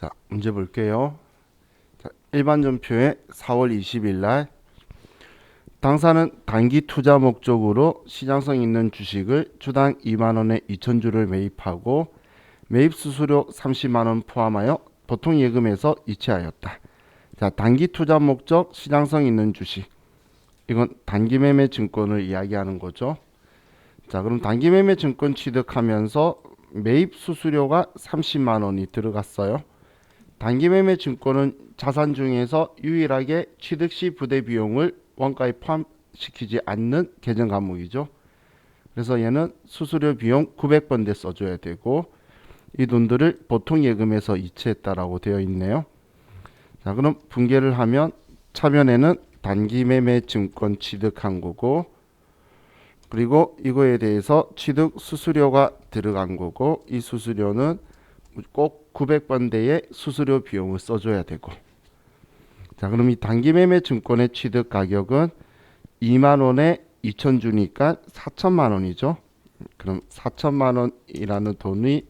자, 문제 볼게요. 자, 일반 전표에 4월 20일 날 당사는 단기 투자 목적으로 시장성 있는 주식을 주당 2만 원에 2,000주를 매입하고 매입 수수료 30만 원 포함하여 보통 예금에서 이체하였다. 자, 단기 투자 목적 시장성 있는 주식. 이건 단기 매매 증권을 이야기하는 거죠. 자, 그럼 단기 매매 증권 취득하면서 매입 수수료가 30만 원이 들어갔어요. 단기 매매 증권은 자산 중에서 유일하게 취득 시 부대 비용을 원가에 포함시키지 않는 계정 과목이죠. 그래서 얘는 수수료 비용 900번대 써줘야 되고 이 돈들을 보통 예금에서 이체했다라고 되어 있네요. 자, 그럼 분개를 하면 차변에는 단기 매매 증권 취득한 거고 그리고 이거에 대해서 취득 수수료가 들어간 거고 이 수수료는 꼭 900번대의 수수료 비용을 써줘야 되고 자, 그럼 이 단기 매매 증권의 취득 가격은 2만 원에 2,000주니까 4천만 원이죠. 그럼 4천만 원이라는 돈이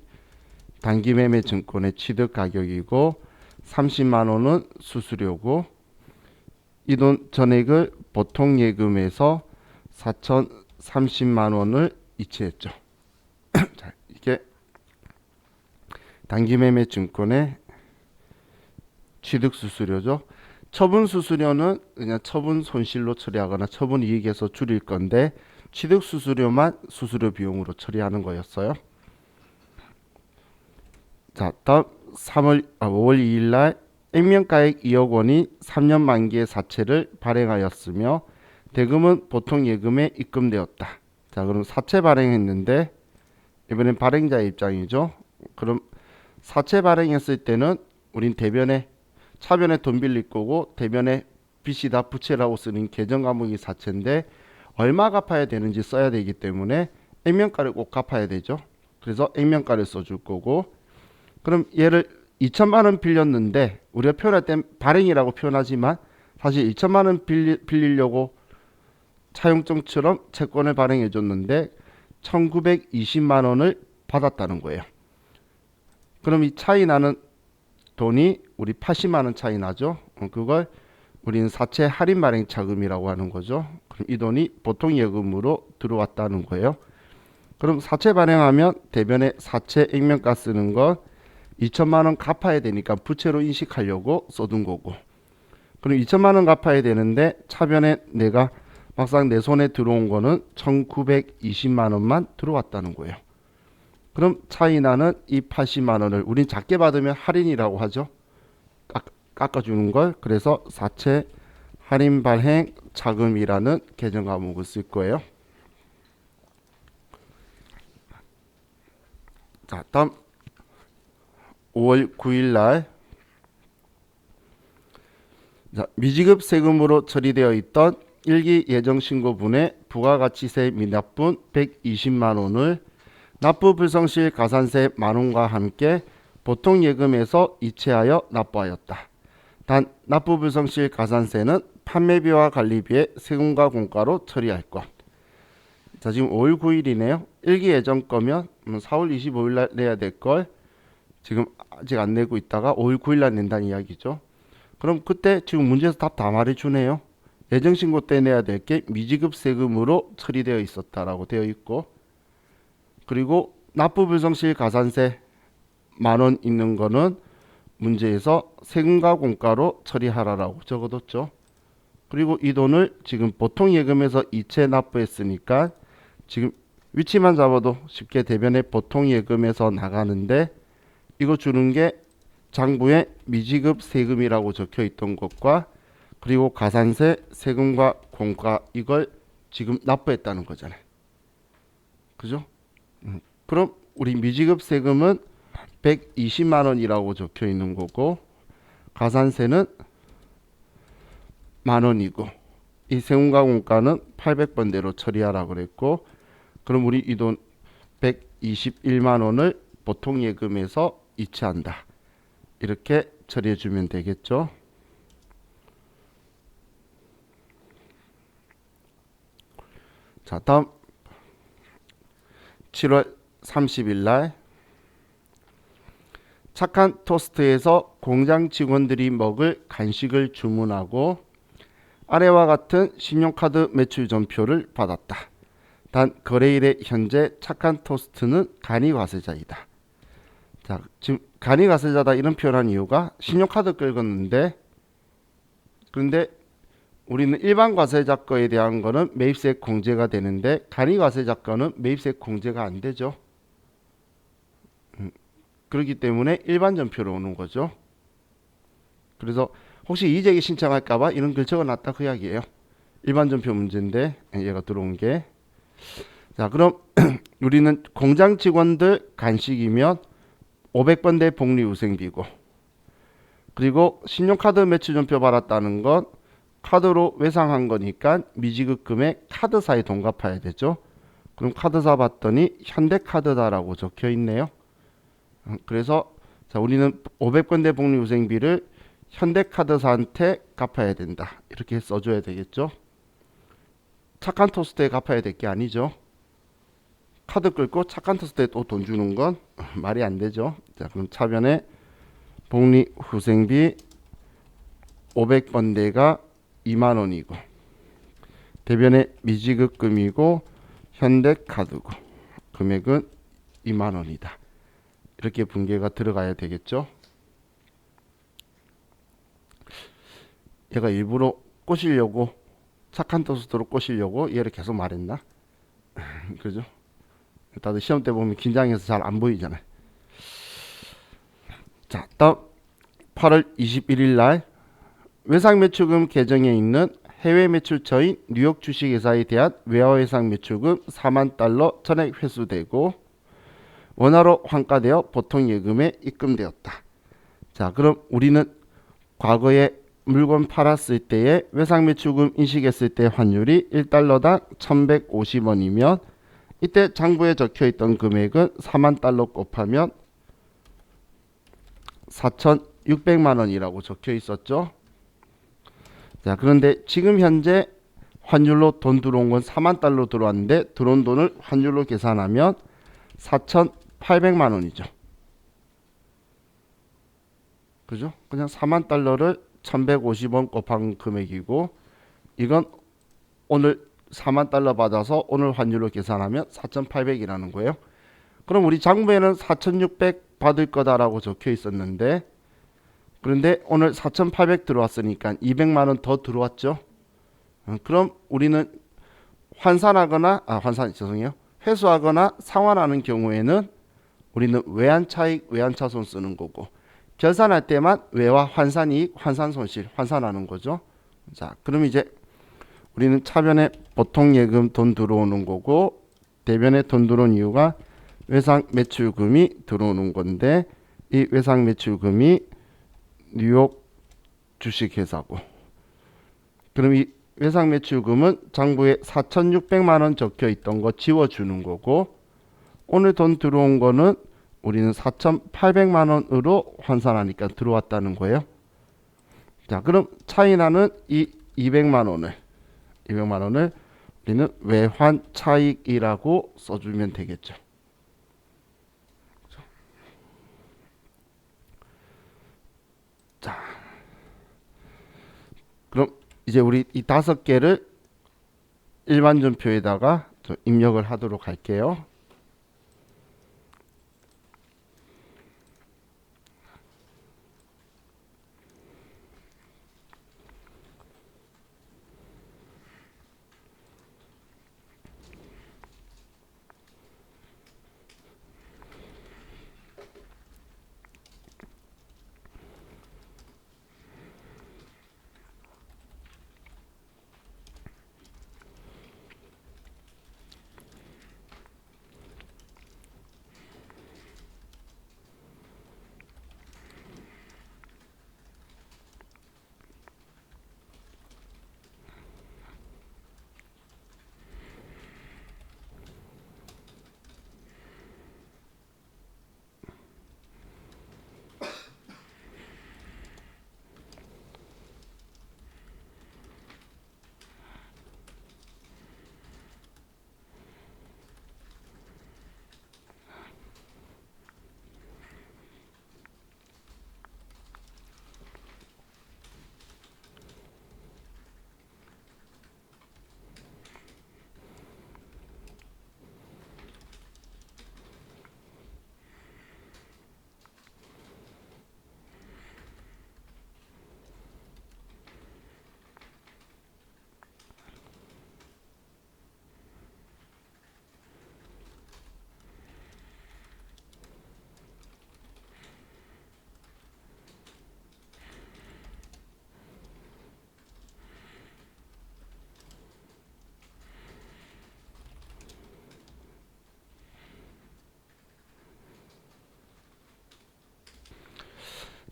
단기 매매 증권의 취득 가격이고 30만 원은 수수료고 이 돈 전액을 보통 예금에서 4,030만 원을 이체했죠. 자, 이게 단기 매매 증권의 취득 수수료죠. 처분 수수료는 그냥 처분 손실로 처리하거나 처분 이익에서 줄일 건데 취득 수수료만 수수료 비용으로 처리하는 거였어요. 자, 다음 5월 2일 날 액면가액 2억 원이 3년 만기의 사채를 발행하였으며 대금은 보통 예금에 입금되었다. 자, 그럼 사채 발행했는데 이번엔 발행자의 입장이죠. 그럼 사채 발행했을 때는 우린 대변에 차변에 돈 빌릴 거고 대변에 빚이 다 부채라고 쓰는 계정 과목이 사채인데 얼마 갚아야 되는지 써야 되기 때문에 액면가를 꼭 갚아야 되죠. 그래서 액면가를 써줄 거고 그럼 얘를 2천만 원 빌렸는데 우리가 표현할 땐 발행이라고 표현하지만 사실 2천만 원 빌리려고 차용증처럼 채권을 발행해 줬는데 1920만 원을 받았다는 거예요. 그럼 이 차이 나는 돈이 우리 80만 원 차이 나죠. 그걸 우리는 사채 할인 발행 차금이라고 하는 거죠. 그럼 이 돈이 보통 예금으로 들어왔다는 거예요. 그럼 사채 발행하면 대변에 사채 액면가 쓰는 건 2천만 원 갚아야 되니까 부채로 인식하려고 써둔 거고 그럼 2천만 원 갚아야 되는데 차변에 내가 막상 내 손에 들어온 거는 1920만 원만 들어왔다는 거예요. 그럼 차이 나는 이 80만 원을 우린 작게 받으면 할인이라고 하죠. 깎아주는 걸. 그래서 사채 할인 발행 자금이라는 계정 과목을 쓸 거예요. 자, 다음 5월 9일 날 미지급 세금으로 처리되어 있던 일기 예정신고분의 부가가치세 미납분 120만 원을 납부 불성실 가산세 만원과 함께 보통 예금에서 이체하여 납부하였다. 단 납부 불성실 가산세는 판매비와 관리비의 세금과 공과로 처리할 것. 자, 지금 5월 9일이네요. 일기 예정 거면 4월 25일 날 내야 될 걸 지금 아직 안 내고 있다가 5월 9일 날 낸다는 이야기죠. 그럼 그때 지금 문제에서 답 다 말해주네요. 예정신고 때 내야 될 게 미지급 세금으로 처리되어 있었다라고 되어 있고 그리고 납부 불성실 가산세 만원 있는 거는 문제에서 세금과 공과로 처리하라라고 적어뒀죠. 그리고 이 돈을 지금 보통 예금에서 이체 납부했으니까 지금 위치만 잡아도 쉽게 대변에 보통 예금에서 나가는데 이거 주는 게 장부에 미지급 세금이라고 적혀 있던 것과 그리고 가산세 세금과 공과 이걸 지금 납부했다는 거잖아요. 그죠? 그럼 우리 미지급 세금은 120만 원이라고 적혀 있는 거고 가산세는 만 원이고 이 세금과 공과는 800번대로 처리하라 그랬고 그럼 우리 이 돈 121만 원을 보통 예금에서 이체한다. 이렇게 처리해 주면 되겠죠. 자, 다음 7월 30일 날 착한 토스트에서 공장 직원들이 먹을 간식을 주문하고 아래와 같은 신용카드 매출 전표를 받았다. 단 거래일에 현재 착한 토스트는 간이과세자이다. 자, 지금 간이과세자다 이런 표현한 이유가 신용카드 긁었는데, 그런데 우리는 일반 과세자 거에 대한 거는 매입세 공제가 되는데 간이과세자 거는 매입세 공제가 안 되죠. 그렇기 때문에 일반 전표로 오는 거죠. 그래서 혹시 이재기 신청할까봐 이런 글 적어놨다 그 이야기예요. 일반 전표 문제인데 얘가 들어온 게. 자, 그럼 우리는 공장 직원들 간식이면 500번대 복리후생비고, 그리고 신용카드 매출 전표 받았다는 건 카드로 외상한 거니까 미지급 금액 카드사에 돈 갚아야 되죠. 그럼 카드사 봤더니 현대카드다라고 적혀 있네요. 그래서 자, 우리는 500번대 복리후생비를 현대카드사한테 갚아야 된다. 이렇게 써줘야 되겠죠. 착한 토스트에 갚아야 될 게 아니죠. 카드 끌고 착한 토스트에 또 돈 주는 건 말이 안 되죠. 자, 그럼 차변에 복리후생비 500번대가 2만원이고, 대변에 미지급금이고 현대카드고 금액은 2만원이다. 이렇게 분계가 들어가야 되겠죠. 얘가 일부러 꼬시려고, 착한 토스트로 꼬시려고 얘를 계속 말했나? 그죠? 다들 시험 때 보면 긴장해서 잘 안 보이잖아요. 자, 다음 8월 21일 날 외상매출금 계정에 있는 해외 매출처인 뉴욕 주식회사에 대한 외화외상 매출금 4만 달러 전액 회수되고 원화로 환가되어 보통 예금에 입금되었다. 자, 그럼 우리는 과거에 물건 팔았을 때에 외상매출금 인식했을 때 환율이 1달러당 1150원이면 이때 장부에 적혀있던 금액은 4만 달러 곱하면 4,600만 원이라고 적혀 있었죠. 자, 그런데 지금 현재 환율로 돈 들어온 건 4만 달러 들어왔는데 들어온 돈을 환율로 계산하면 4,800만 원이죠. 그죠? 그냥 4만 달러를 1150원 곱한 금액이고, 이건 오늘 4만 달러 받아서 오늘 환율로 계산하면 4,800이라는 거예요. 그럼 우리 장부에는 4,600 받을 거다라고 적혀 있었는데, 그런데 오늘 4,800 들어왔으니까 200만 원 더 들어왔죠. 그럼 우리는 회수하거나 상환하는 경우에는 우리는 외환차익, 외환차손 쓰는 거고, 결산할 때만 외화 환산이익, 환산손실 환산하는 거죠. 자, 그럼 이제 우리는 차변에 보통 예금 돈 들어오는 거고, 대변에 돈 들어온 이유가 외상 매출금이 들어오는 건데, 이 외상 매출금이 뉴욕 주식회사고, 그럼 이 외상 매출금은 장부에 4,600만 원 적혀 있던 거 지워주는 거고, 오늘 돈 들어온 거는 우리는 4,800만 원으로 환산하니까 들어왔다는 거예요. 자, 그럼 차이 나는 이 200만 원을 우리는 외환 차익이라고 써주면 되겠죠. 자, 그럼 이제 우리 이 5개를 일반 전표에다가 입력을 하도록 할게요.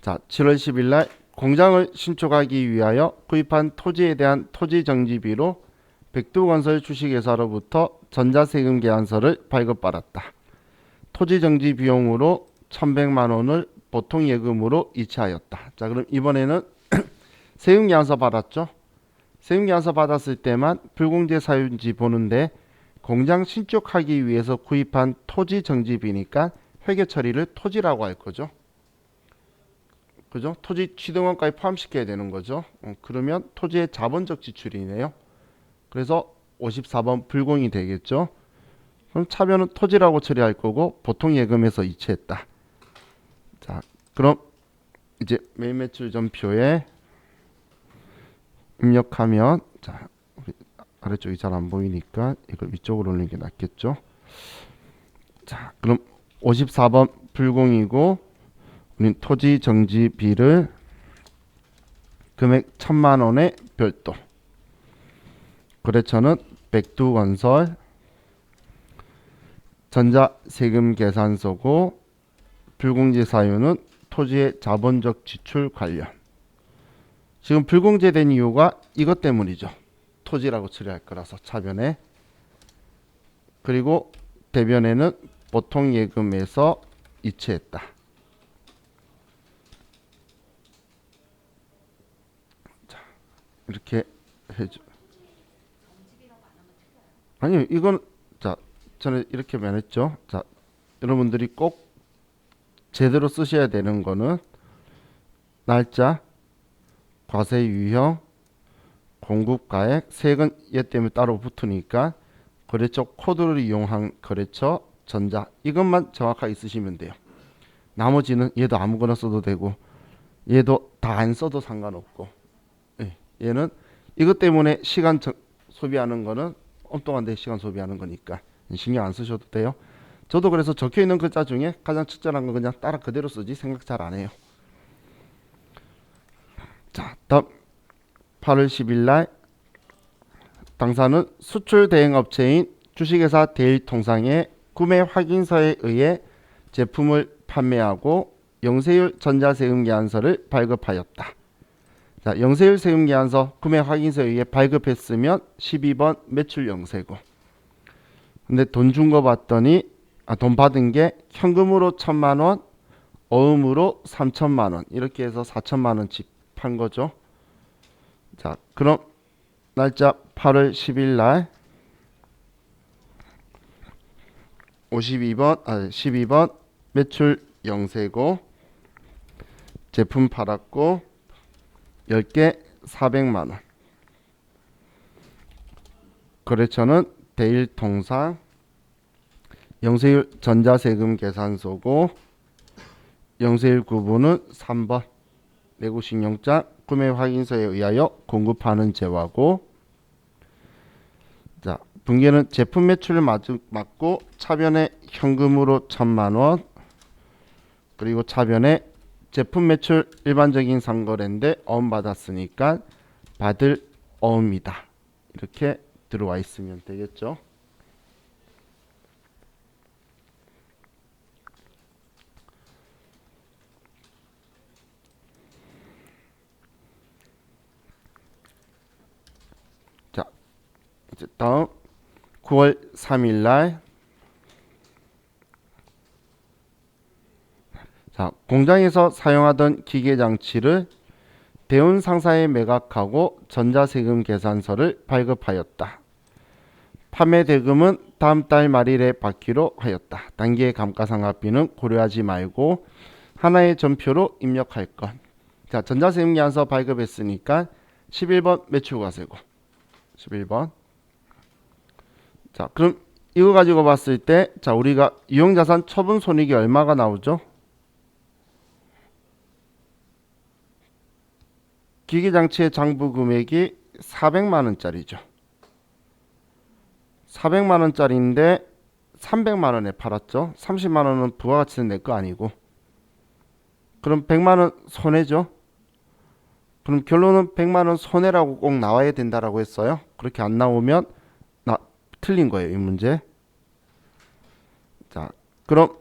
자, 7월 10일 날 공장을 신축하기 위하여 구입한 토지에 대한 토지 정지비로 백두건설 주식회사로부터 전자세금 계산서를 발급받았다. 토지 정지 비용으로 1,100만 원을 보통 예금으로 이체하였다. 자, 그럼 이번에는 세금 계산서 받았죠? 세금 계산서 받았을 때만 불공제 사유인지 보는데 공장 신축하기 위해서 구입한 토지 정지비니까 회계 처리를 토지라고 할 거죠. 그죠? 토지 취득원가에 포함시켜야 되는 거죠. 그러면 토지의 자본적 지출이네요. 그래서 54번 불공이 되겠죠. 그럼 차변은 토지라고 처리할 거고 보통 예금에서 이체했다. 자, 그럼 이제 매입매출 전표에 입력하면, 자, 우리 아래쪽이 잘 안 보이니까 이걸 위쪽으로 올리는 게 낫겠죠. 자, 그럼 54번 불공이고 우린 토지 정지비를 금액 1,000만 원에 별도, 거래처는 백두건설, 전자세금 계산서고 불공제 사유는 토지의 자본적 지출 관련. 지금 불공제된 이유가 이것 때문이죠. 토지라고 처리할 거라서 차변에. 그리고 대변에는 보통 예금에서 이체했다. 자, 이렇게 해줘. 아니요, 이건, 자, 저는 이렇게 말했죠. 자, 여러분들이 꼭 제대로 쓰셔야 되는 거는 날짜, 과세 유형, 공급가액, 세액은 얘 때문에 따로 붙으니까 거래처 코드를 이용한 거래처, 전자, 이것만 정확하게 쓰시면 돼요. 나머지는 얘도 아무거나 써도 되고 얘도 다 안 써도 상관없고, 예, 얘는 이것 때문에 시간 소비하는 거는 엉뚱한 데 시간 소비하는 거니까 신경 안 쓰셔도 돼요. 저도 그래서 적혀있는 글자 중에 가장 적절한 건 그냥 따라 그대로 쓰지 생각 잘 안 해요. 자, 다음 8월 10일 날 당사는 수출 대행업체인 주식회사 대일통상의 구매 확인서에 의해 제품을 판매하고 영세율 전자세금 계산서를 발급하였다. 자, 영세율 세금 계산서 구매 확인서에 의해 발급했으면 12번 매출 영세고, 근데 돈 준 거 봤더니 돈 받은 게 현금으로 1,000만 원, 어음으로 3,000만 원, 이렇게 해서 4,000만 원치 판 거죠. 자, 그럼 날짜 8월 10일 날 12번 매출 영세고 제품 팔았고 10개 400만 원. 거래처는 대일통상, 영세율 전자세금 계산서고 영세율 구분은 3번 내구신용장 구매 확인서에 의하여 공급하는 재화고, 자, 분계는 제품 매출을 맞고 차변에 현금으로 1,000만 원, 그리고 차변에 제품 매출 일반적인 상거래인데 어음 받았으니까 받을 어음이다. 이렇게 들어와 있으면 되겠죠. 자, 이제 다음 9월 3일 날, 자, 공장에서 사용하던 기계 장치를 대운 상사에 매각하고 전자세금 계산서를 발급하였다. 판매 대금은 다음 달 말일에 받기로 하였다. 단기의 감가상각비는 고려하지 말고 하나의 전표로 입력할 것. 자, 전자세금 계산서 발급했으니까 11번 매출과세고 11번. 자, 그럼 이거 가지고 봤을 때, 자, 우리가 유형자산 처분 손익이 얼마가 나오죠? 기계장치의 장부 금액이 400만 원짜리죠. 400만 원짜리인데 300만 원에 팔았죠. 30만 원은 부가가치는 내 거 아니고. 그럼 100만 원 손해죠. 그럼 결론은 100만 원 손해라고 꼭 나와야 된다라고 했어요. 그렇게 안 나오면 틀린 거예요, 이 문제. 자, 그럼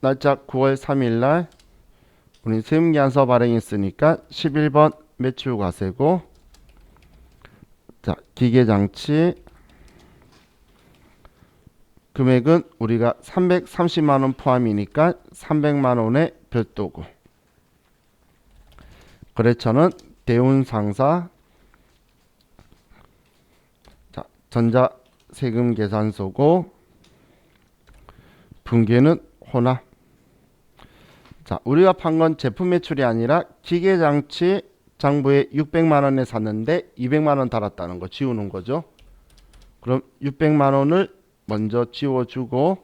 날짜 9월 3일 날 우리 세금계산서 발행했으니까 11번 매출 과세고, 자, 기계장치 금액은 우리가 330만 원 포함이니까 300만 원의 별도고, 거래처는 대운상사, 자, 전자세금계산서고, 분계는 혼합. 자, 우리가 판 건 제품 매출이 아니라 기계장치 장부에 600만 원에 샀는데 200만 원 달았다는 거 지우는 거죠. 그럼 600만 원을 먼저 지워주고,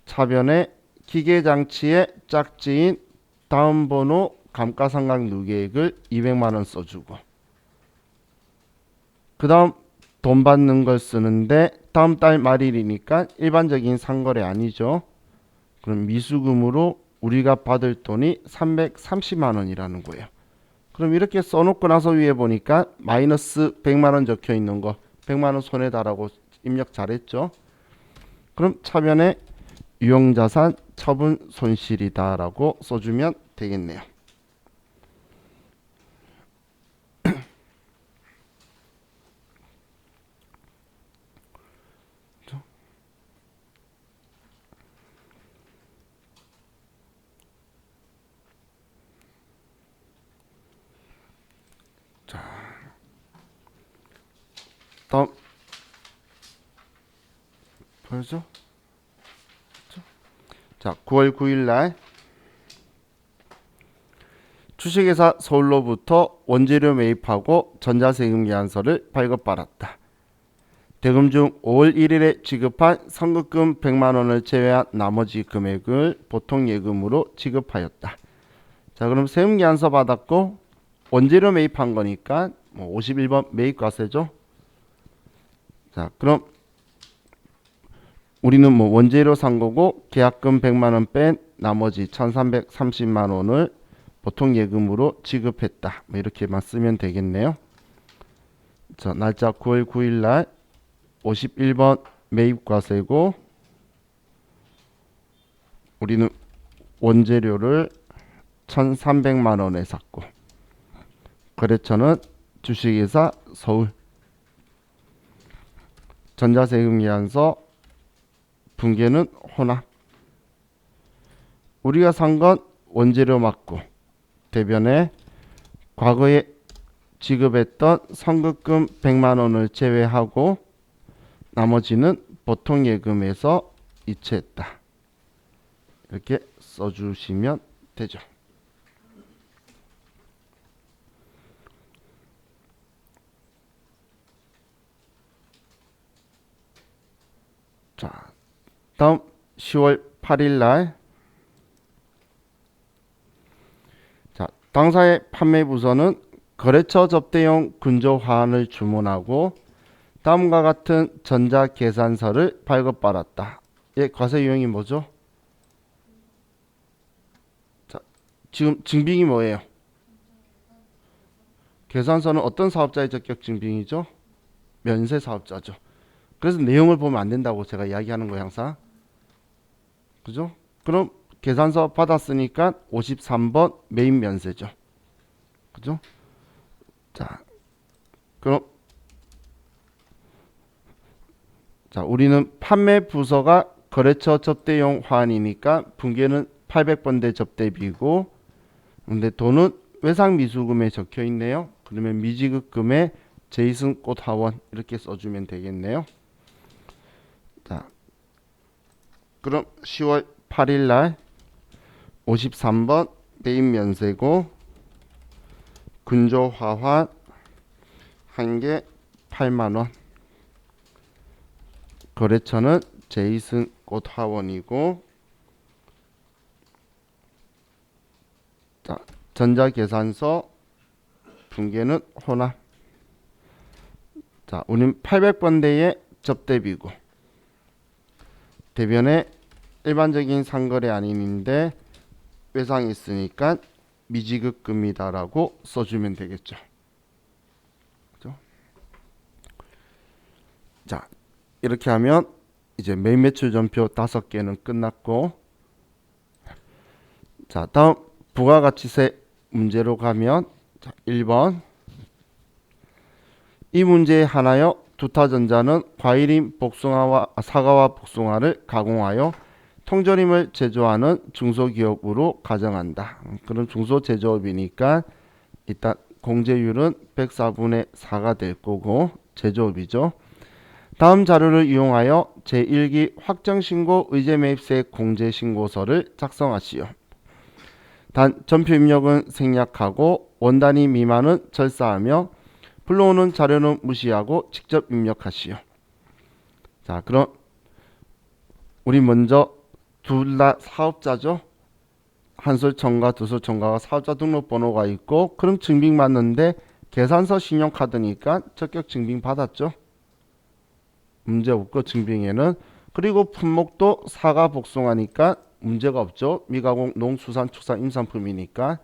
차변에 기계장치의 짝지인 다음번호 감가상각 누계액을 200만 원 써주고, 그 다음 돈 받는 걸 쓰는데 다음 달 말일이니까 일반적인 상거래 아니죠. 그럼 미수금으로 우리가 받을 돈이 330만 원이라는 거예요. 그럼 이렇게 써놓고 나서 위에 보니까 마이너스 100만 원 적혀 있는 거, 100만 원 손해다라고 입력 잘했죠. 그럼 차변에 유형자산 처분 손실이다라고 써주면 되겠네요. 다음 보여줘. 자, 9월 9일 날 주식회사 서울로부터 원재료 매입하고 전자세금 계산서를 발급받았다. 대금 중 5월 1일에 지급한 선급금 100만 원을 제외한 나머지 금액을 보통 예금으로 지급하였다. 자, 그럼 세금 계산서 받았고 원재료 매입한 거니까 51번 매입과세죠. 자, 그럼 우리는 원재료 산 거고 계약금 100만 원 뺀 나머지 1330만 원을 보통 예금으로 지급했다. 이렇게만 쓰면 되겠네요. 자, 날짜 9월 9일 날 51번 매입과세고, 우리는 원재료를 1300만 원에 샀고, 거래처는 주식회사 서울, 전자세금 계산서 분계는 혼합. 우리가 산 건 원재료 맞고, 대변에 과거에 지급했던 선급금 100만 원을 제외하고 나머지는 보통 예금에서 이체했다. 이렇게 써주시면 되죠. 자, 다음 10월 8일 날, 자, 당사의 판매 부서는 거래처 접대용 군조 화환을 주문하고 다음과 같은 전자 계산서를 발급받았다. 과세 유형이 뭐죠? 자, 지금 증빙이 뭐예요? 계산서는 어떤 사업자의 적격 증빙이죠? 면세 사업자죠. 그래서 내용을 보면 안 된다고 제가 이야기하는 거예요, 항상. 그죠? 그럼 계산서 받았으니까 53번 매입 면세죠. 그죠? 자, 그럼 자, 우리는 판매 부서가 거래처 접대용 화환이니까 분계는 800번대 접대비고, 근데 돈은 외상 미수금에 적혀 있네요. 그러면 미지급금에 제이슨 꽃화원 이렇게 써주면 되겠네요. 자, 그럼 10월 8일 날 53번 매입 면세고, 군조 화환 한 개 8만 원. 거래처는 제이슨 꽃화원이고, 자, 전자계산서 분계는 혼합. 자, 우린 800번대의 접대비고, 대변에 일반적인 상거래 아닌인데 외상이 있으니까 미지급금이다라고 써주면 되겠죠. 그죠? 자, 이렇게 하면 이제 매매출 전표 5개는 끝났고, 자, 다음 부가가치세 문제로 가면 자, 1번 이 문제에 한하여 두타전자는 과일인 사과와 복숭아를 가공하여 통조림을 제조하는 중소기업으로 가정한다. 그럼 중소제조업이니까 일단 공제율은 104분의 4가 될 거고 제조업이죠. 다음 자료를 이용하여 제1기 확정신고 의제매입세 공제신고서를 작성하시오. 단 전표 입력은 생략하고 원단위 미만은 절사하며 불러오는 자료는 무시하고 직접 입력하시오. 자, 그럼 우리 먼저 둘 다 사업자죠. 한솔청과 두솔청과가 사업자 등록번호가 있고 그럼 증빙 맞는데 계산서 신용카드니까 적격 증빙 받았죠. 문제없고 증빙에는. 그리고 품목도 사과 복숭아니까 문제가 없죠. 미가공 농수산축산 임산품이니까.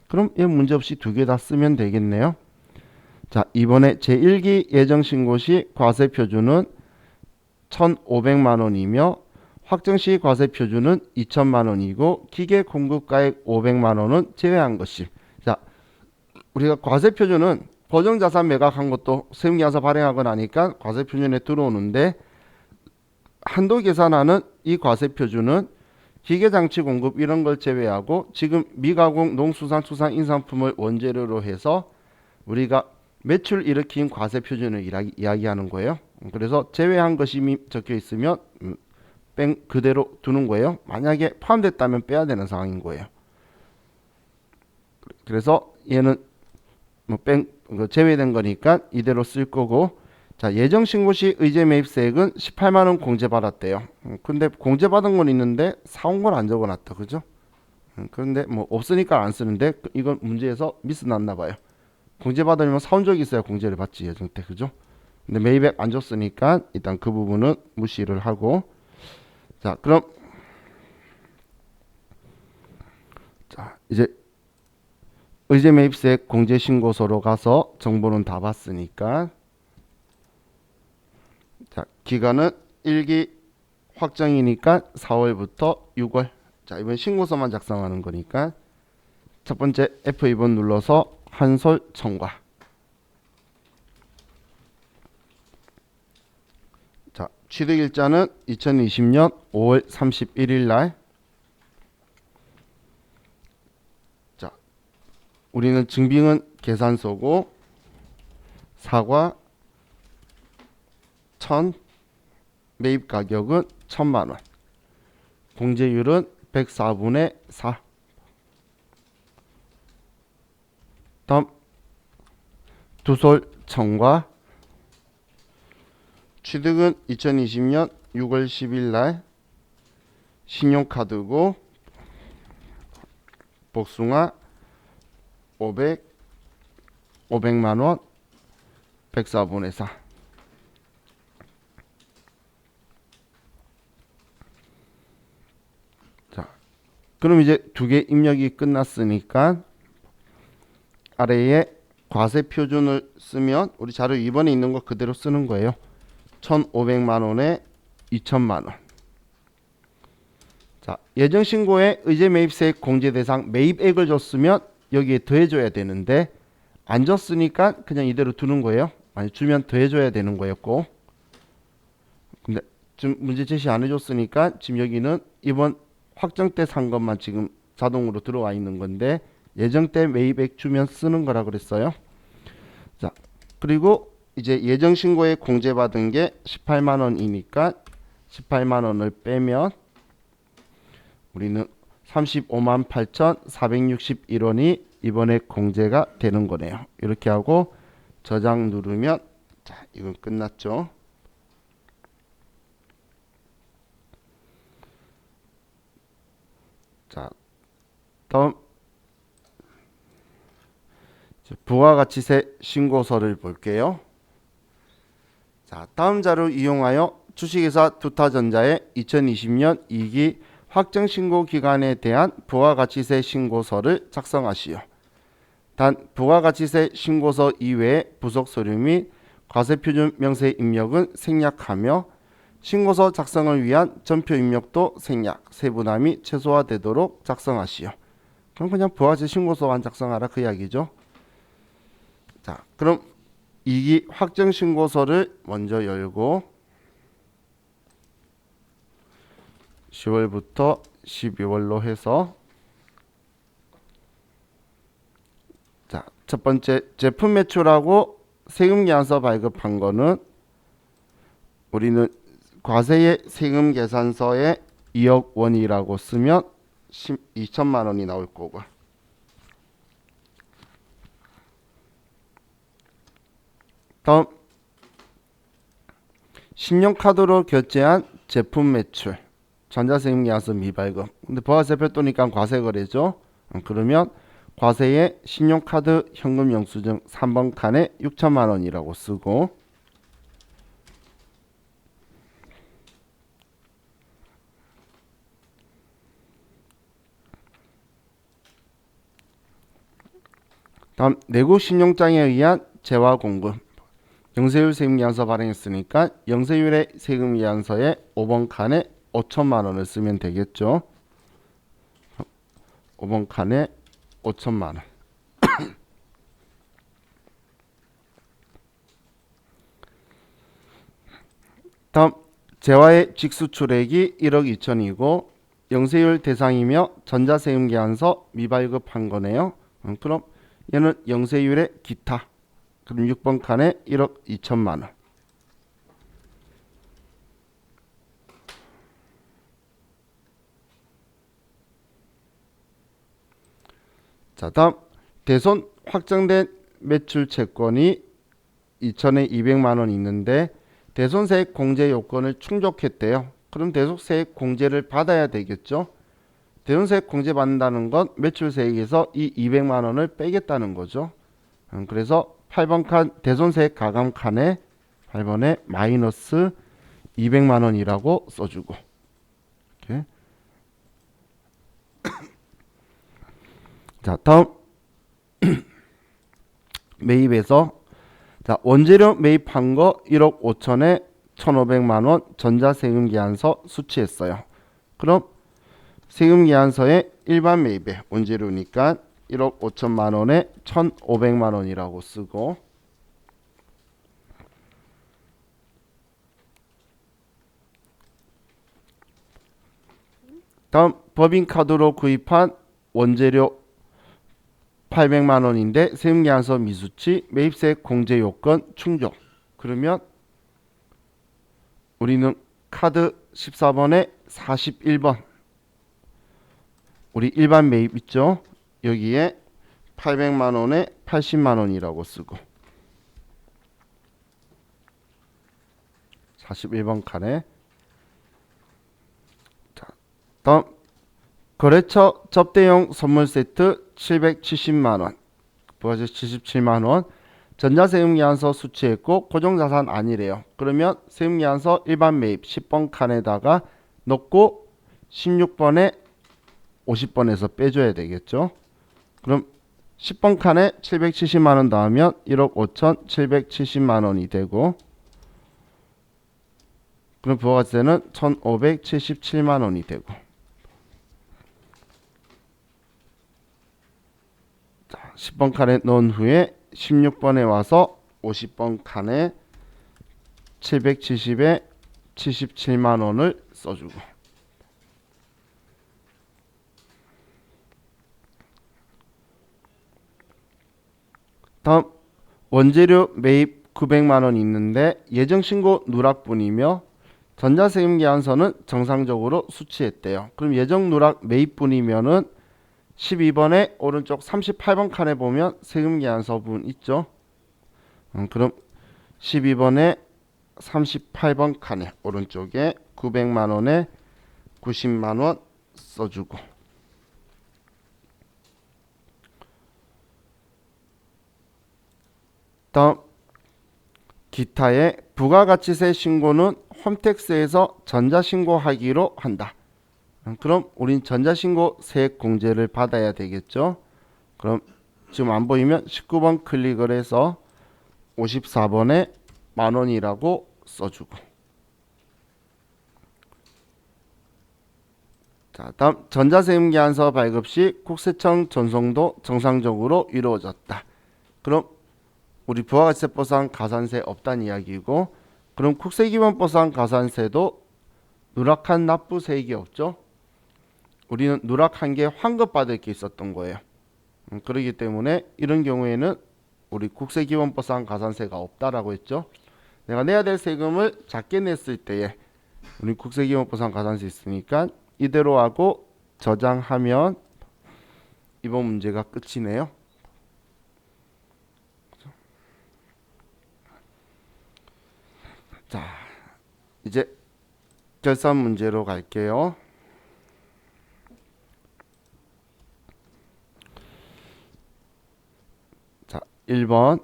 그럼 얘 문제없이 두 개 다 쓰면 되겠네요. 자, 이번에 제1기 예정신고 시 과세표준은 1,500만 원이며 확정시 과세표준은 2천만 원이고 기계 공급가액 500만 원은 제외한 것이. 자, 우리가 과세표준은 보정자산 매각한 것도 세무계산서 발행하고 나니까 과세표준에 들어오는데 한도 계산하는 이 과세표준은 기계장치 공급 이런 걸 제외하고 지금 미가공 농수산축산 인산품을 원재료로 해서 우리가 매출 일으킨 과세표준을 이야기하는 거예요. 그래서 제외한 것이 적혀 있으면 뺑 그대로 두는 거예요. 만약에 포함됐다면 빼야 되는 상황인 거예요. 그래서 얘는 뺑 제외된 거니까 이대로 쓸 거고. 자, 예정신고 시 의제매입세액은 18만 원 공제받았대요. 근데 공제받은 건 있는데 사온 건 안 적어놨다. 그죠? 그런데 뭐 없으니까 안 쓰는데 이건 문제에서 미스 났나 봐요. 공제받으려면 사온 적이 있어야 공제를 받지 예정 때. 그죠? 근데 매입액 안 줬으니까 일단 그 부분은 무시를 하고. 자, 그럼 자, 이제 의제매입세 공제신고서로 가서 정보는 다 봤으니까 자, 기간은 1기 확정이니까 4월부터 6월. 자, 이번 신고서만 작성하는 거니까 첫 번째 F2번 눌러서 한솔 청과. 자, 취득일자는 2020년 5월 31일 날. 자, 우리는 증빙은 계산서고 사과 1000, 매입 가격은 1000만 원. 공제율은 104분의 4. 다음 두솔 청과. 취득은 2020년 6월 10일 날. 신용카드고 복숭아 500만 원 104분의 4. 자, 그럼 이제 두 개 입력이 끝났으니까 아래에 과세 표준을 쓰면 우리 자료 2번에 있는 거 그대로 쓰는 거예요. 1,500만 원에 2천만 원. 자, 예정신고에 의제매입세 공제 대상 매입액을 줬으면 여기에 더해줘야 되는데 안 줬으니까 그냥 이대로 두는 거예요. 만약 주면 더해줘야 되는 거였고. 근데 지금 문제 제시 안 해줬으니까 지금 여기는 이번 확정 때 산 것만 지금 자동으로 들어와 있는 건데 예정 때 매입액 주면 쓰는 거라 그랬어요. 자, 그리고 이제 예정 신고에 공제받은 게 18만 원이니까 18만 원을 빼면 우리는 35만 8,461원이 이번에 공제가 되는 거네요. 이렇게 하고 저장 누르면 자, 이건 끝났죠. 자, 다음 부가가치세 신고서를 볼게요. 자, 다음 자료 이용하여 주식회사 두타전자의 2020년 2기 확정신고 기간에 대한 부가가치세 신고서를 작성하시오. 단 부가가치세 신고서 이외의 부속서류 및 과세표준 명세 입력은 생략하며 신고서 작성을 위한 전표 입력도 생략, 세분함이 최소화되도록 작성하시오. 그럼 그냥 부가세 신고서만 작성하라 그 이야기죠. 자, 그럼 이기 확정 신고서를 먼저 열고 10월부터 12월로 해서 자, 첫 번째 제품 매출하고 세금 계산서 발급한 거는 우리는 과세의 세금 계산서에 2억 원이라고 쓰면 2천만 원이 나올 거고, 다음 신용카드로 결제한 제품 매출 전자세금 계산서 미발급. 근데 부가세 별도니까 과세 거래죠. 그러면 과세의 신용카드 현금 영수증 3번 칸에 6천만 원이라고 쓰고, 다음 내구 신용장에 의한 재화 공급 영세율 세금 계산서 발행했으니까 영세율의 세금 계산서에 5번 칸에 5천만 원을 쓰면 되겠죠. 5번 칸에 5천만 원. 다음 재화의 직수출액이 1억 2천이고 영세율 대상이며 전자세금 계산서 미발급한 거네요. 그럼 얘는 영세율의 기타. 그럼 6번 칸에 1억 2천만 원. 자, 다음 대손 확정된 매출 채권이 2천에 200만 원 있는데 대손세액 공제 요건을 충족했대요. 그럼 대손세액 공제를 받아야 되겠죠. 대손세액 공제 받는다는 건 매출세액에서 이 200만 원을 빼겠다는 거죠. 그래서 8번 칸 대손세액 가감 칸에 8번에 마이너스 200만 원이라고 써주고, 이렇게. 자, 다음 매입에서 자, 원재료 매입한 거 1억 5천에 1,500만 원 전자세금 계산서 수취했어요. 그럼 세금 계산서에 일반 매입에 원재료니까 1억 5천만 원에 1,500만 원이라고 쓰고, 다음 법인카드로 구입한 원재료 800만 원인데 세금 계산서 미수치 매입세액 공제 요건 충족. 그러면 우리는 카드 14번에 41번 우리 일반 매입 있죠? 여기에 800만 원에 80만 원이라고 쓰고 41번 칸에 자, 다음 거래처 접대용 선물 세트 770만 원 부가세 77만 원 전자세금 계산서 수취했고 고정자산 아니래요. 그러면 세금 계산서 일반 매입 10번 칸에다가 넣고 16번에 50번에서 빼줘야 되겠죠. 그럼 10번 칸에 770만 원 더하면 1억 5천 770만 원이 되고, 그럼 부가세는 1577만 원이 되고, 자, 10번 칸에 넣은 후에 16번에 와서 50번 칸에 770에 77만 원을 써주고, 다음 원재료 매입 900만 원 있는데 예정신고 누락분이며 전자세금 계산서는 정상적으로 수취했대요. 그럼 예정 누락 매입분이면은 12번에 오른쪽 38번 칸에 보면 세금 계산서분 있죠. 그럼 12번에 38번 칸에 오른쪽에 900만 원에 90만 원 써주고, 다음 기타의 부가가치세 신고는 홈택스에서 전자신고하기로 한다. 그럼 우린 전자신고 세액 공제를 받아야 되겠죠. 그럼 지금 안 보이면 19번 클릭을 해서 54번에 만원이라고 써주고, 자, 다음 전자세금계약서 발급 시 국세청 전송도 정상적으로 이루어졌다. 그럼 우리 부가가치세법상 가산세 없다는 이야기고, 그럼 국세기본법상 가산세도 누락한 납부세액이 없죠. 우리는 누락한 게 환급받을 게 있었던 거예요. 그렇기 때문에 이런 경우에는 우리 국세기본법상 가산세가 없다라고 했죠. 내가 내야 될 세금을 작게 냈을 때에 우리 국세기본법상 가산세 있으니까 이대로 하고 저장하면 이번 문제가 끝이네요. 자, 이제 결산 문제로 갈게요. 자, 1번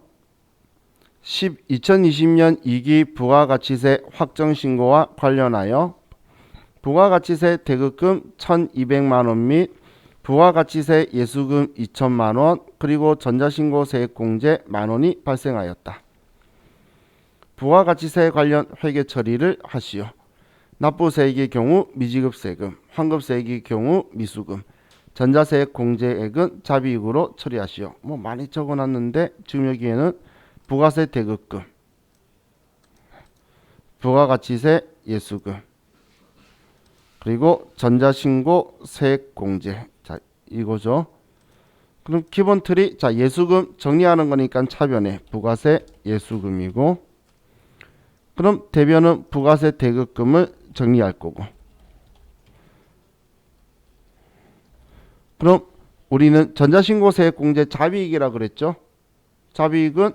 2020년 2기 부가가치세 확정신고와 관련하여 부가가치세 대급금 1,200만원 및 부가가치세 예수금 2천만원 그리고 전자신고세액공제 만원이 발생하였다. 부가가치세 관련 회계 처리를 하시오. 납부세액의 경우 미지급세금, 환급세액의 경우 미수금, 전자세액 공제액은 자비익으로 처리하시오. 뭐 많이 적어놨는데 지금 여기에는 부가세 대급금, 부가가치세 예수금, 그리고 전자신고 세액공제. 자, 이거죠. 그럼 기본 틀이 자 예수금 정리하는 거니까 차변에 부가세 예수금이고, 그럼 대변은 부가세 대급금을 정리할 거고, 그럼 우리는 전자신고세액공제 자비익이라 그랬죠. 자비익은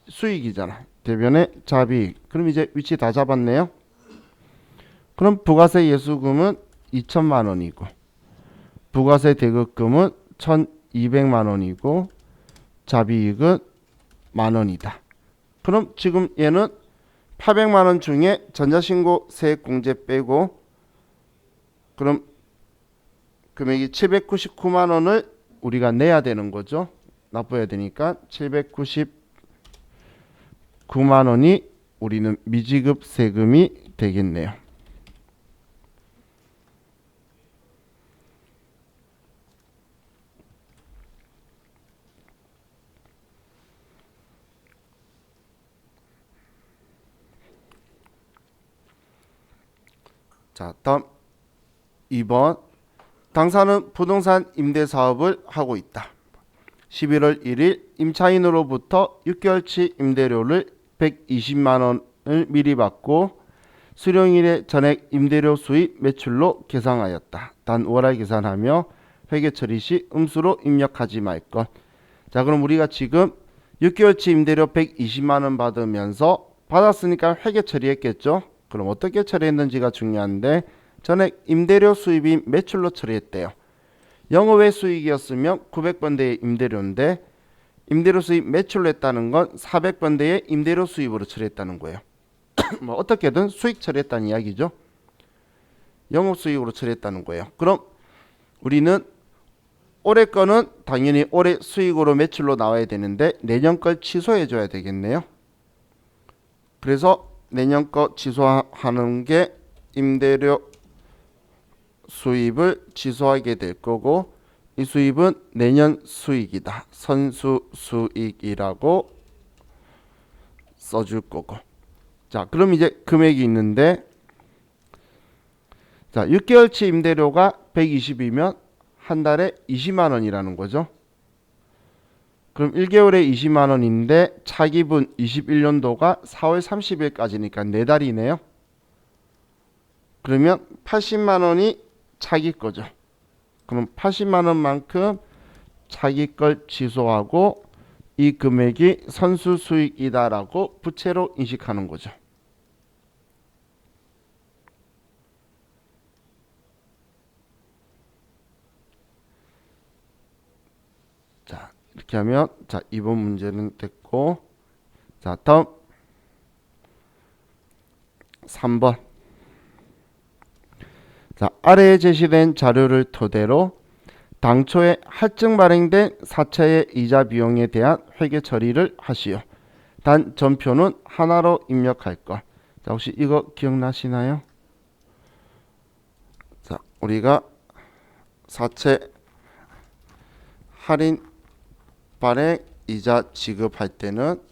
수익이잖아. 대변에 자비익. 그럼 이제 위치 다 잡았네요. 그럼 부가세 예수금은 2천만 원이고 부가세 대급금은 1,200만 원이고 자비익은 만원이다. 그럼 지금 얘는 800만 원 중에 전자신고 세액공제 빼고 그럼 금액이 799만 원을 우리가 내야 되는 거죠. 납부해야 되니까 799만 원이 우리는 미지급 세금이 되겠네요. 자, 다음 2번. 당사는 부동산 임대 사업을 하고 있다. 11월 1일 임차인으로부터 6개월치 임대료를 120만 원을 미리 받고 수령일의 전액 임대료 수입 매출로 계상하였다. 단 월할 계산하며 회계 처리 시 음수로 입력하지 말 것. 자, 그럼 우리가 지금 6개월치 임대료 120만 원 받으면서 받았으니까 회계 처리했겠죠. 그럼 어떻게 처리했는지가 중요한데 전액 임대료 수입이 매출로 처리했대요. 영업외 수익이었으면 900번대의 임대료인데 임대료 수입 매출로 했다는 건 400번대의 임대료 수입으로 처리했다는 거예요. 뭐 어떻게든 수익 처리했다는 이야기죠. 영업 수익으로 처리했다는 거예요. 그럼 우리는 올해 거는 당연히 올해 수익으로 매출로 나와야 되는데 내년 걸 취소해 줘야 되겠네요. 그래서 내년 거 취소하는 게 임대료 수입을 취소하게 될 거고, 이 수입은 내년 수익이다. 선수 수익이라고 써줄 거고. 자, 그럼 이제 금액이 있는데, 자, 6개월치 임대료가 120이면 한 달에 20만 원이라는 거죠. 그럼 1개월에 20만 원인데 차기분 21년도가 4월 30일까지니까 4달이네요. 그러면 80만 원이 차기 거죠. 그럼 80만 원만큼 차기 걸 취소하고 이 금액이 선수 수익이다라고 부채로 인식하는 거죠. 자, 이렇게 하면 자, 이번 문제는 됐고, 자, 다음 3번. 자, 아래에 제시된 자료를 토대로 당초에 할증 발행된 사채의 이자 비용에 대한 회계 처리를 하시오. 단 전표는 하나로 입력할 것. 자, 혹시 이거 기억나시나요? 자, 우리가 사채 할인 발행 이자 지급할 때는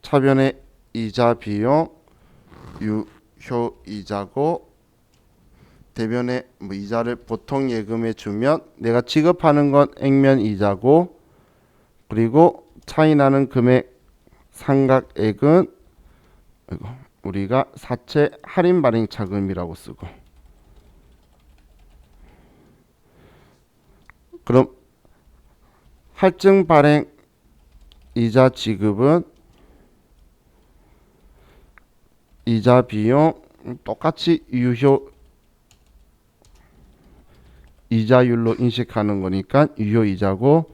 차변의 이자 비용 유효 이자고 대변의 이자를 보통 예금에 주면 내가 지급하는 건 액면 이자고 그리고 차이 나는 금액 상각액은 우리가 사채 할인 발행 차금이라고 쓰고 그럼 할증 발행 이자 지급은 이자 비용 똑같이 유효 이자율로 인식하는 거니까 유효 이자고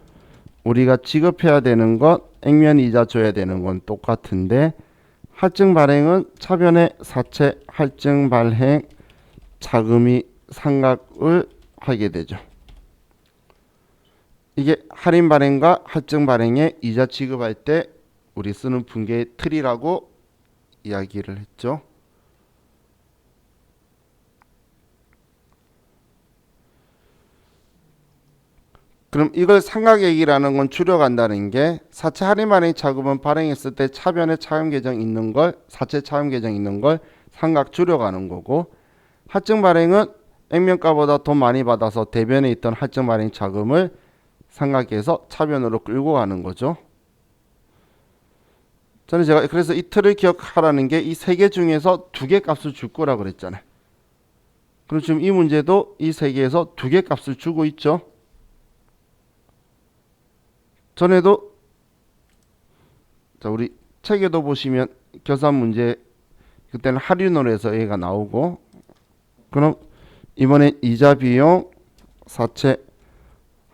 우리가 지급해야 되는 건 액면 이자 줘야 되는 건 똑같은데 할증 발행은 차변의 사채 할증 발행 차금이 상각을 하게 되죠. 이게 할인 발행과 할증 발행의 이자 지급할 때 우리 쓰는 분계의 틀이라고 이야기를 했죠. 그럼 이걸 상각액이라는 건 줄여간다는 게 사채 할인 발행 차금은 발행했을 때 차변에 차임 계정 있는 걸 사채 차임 계정 있는 걸 상각 줄여가는 거고 할증 발행은 액면가보다 돈 많이 받아서 대변에 있던 할증 발행 차금을 상각해서 차변으로 끌고 가는 거죠. 저는 제가 그래서 이 틀을 기억하라는 게 이 세 개 중에서 두 개 값을 줄 거라 그랬잖아요. 그럼 지금 이 문제도 이 세 개에서 두 개 값을 주고 있죠. 전에도 자 우리 책에도 보시면 계산 문제 그때는 할인으로 해서 얘가 나오고 그럼 이번엔 이자 비용 사채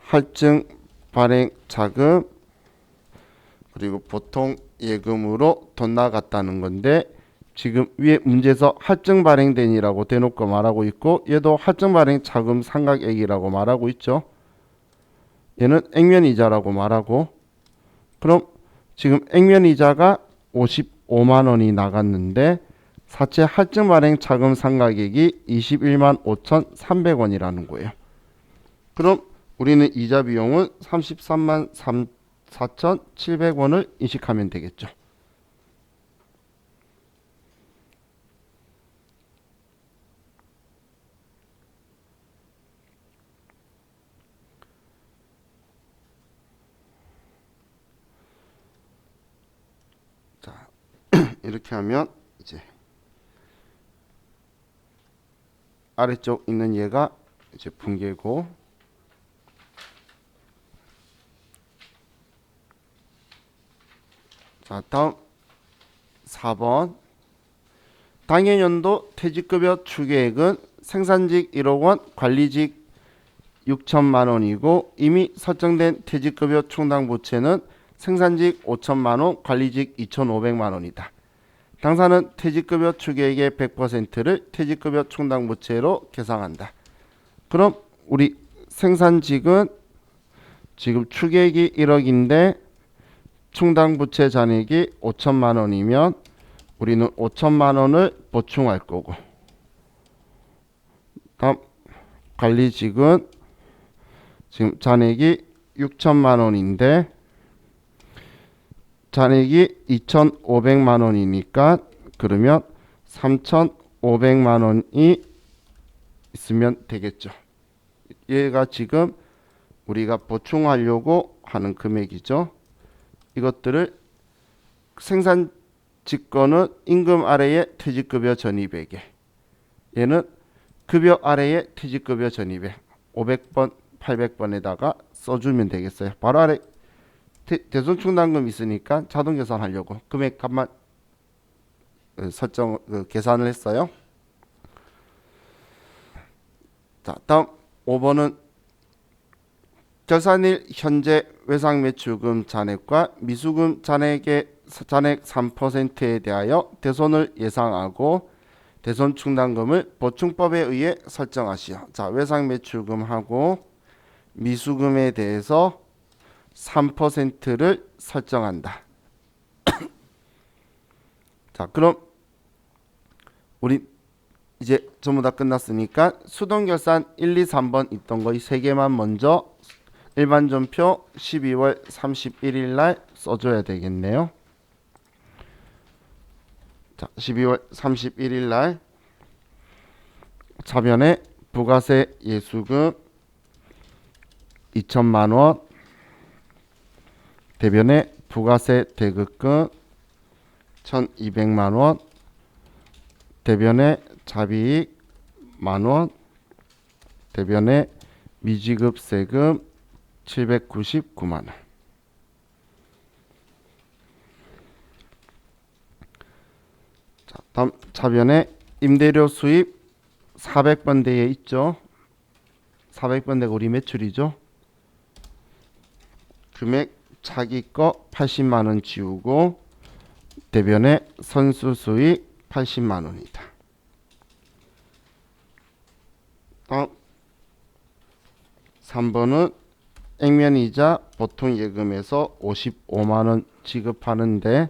할증 발행 자금 그리고 보통 예금으로 돈 나갔다는 건데 지금 위에 문제에서 할증 발행된이라고 대놓고 말하고 있고 얘도 할증 발행 자금 상각액이라고 말하고 있죠. 얘는 액면 이자라고 말하고 그럼 지금 액면 이자가 55만 원이 나갔는데 사채 할증 발행 차금 상각액이 21만 5,300원이라는 거예요. 그럼 우리는 이자 비용은 33만 4,700원을 인식하면 되겠죠. 자, 이렇게 하면 이제 아래쪽 있는 얘가 이제 분계고 자, 다음 4번 당해년도 퇴직급여 추계액은 생산직 1억 원, 관리직 6천만 원이고 이미 설정된 퇴직급여 충당 부채는 생산직 5천만 원, 관리직 2,500만 원이다. 당사는 퇴직급여 추계액의 100%를 퇴직급여 충당 부채로 계상한다. 그럼 우리 생산직은 지금 추계액이 1억인데 충당 부채 잔액이 5천만 원이면 우리는 5천만 원을 보충할 거고 다음 관리직은 지금 잔액이 6천만 원인데 잔액이 2,500만 원이니까 그러면 3,500만 원이 있으면 되겠죠. 얘가 지금 우리가 보충하려고 하는 금액이죠. 이것들을 생산직거는 임금 아래에 퇴직급여 전입액에 얘는 급여 아래에 퇴직급여 전입액 500번 800번에다가 써주면 되겠어요. 바로 아래 대손충당금 있으니까 자동 계산하려고 금액 값만 설정 계산을 했어요. 자, 다음 5번은 결산일 현재 외상매출금 잔액과 미수금 잔액의 잔액 3%에 대하여 대손을 예상하고 대손 충당금을 보충법에 의해 설정하시오. 자, 외상매출금하고 미수금에 대해서 3%를 설정한다. 자, 그럼 우리 이제 전부 다 끝났으니까 수동결산 1, 2, 3번 있던 거 이 세 개만 먼저 일반전표 12월 31일 날 써줘야 되겠네요. 자, 12월 31일 날 차변에 부가세 예수금 2천만 원, 대변에 부가세 대급금 1,200만 원, 대변에 자비익 만원, 대변에 미지급 세금 799만 원. 자, 다음 차변에 임대료 수입 400번대에 있죠. 400번대가 우리 매출이죠. 금액 자기 거 80만 원 지우고 대변에 선수 수익 80만 원이다. 다음 3번은 액면이자 보통 예금에서 55만 원 지급하는데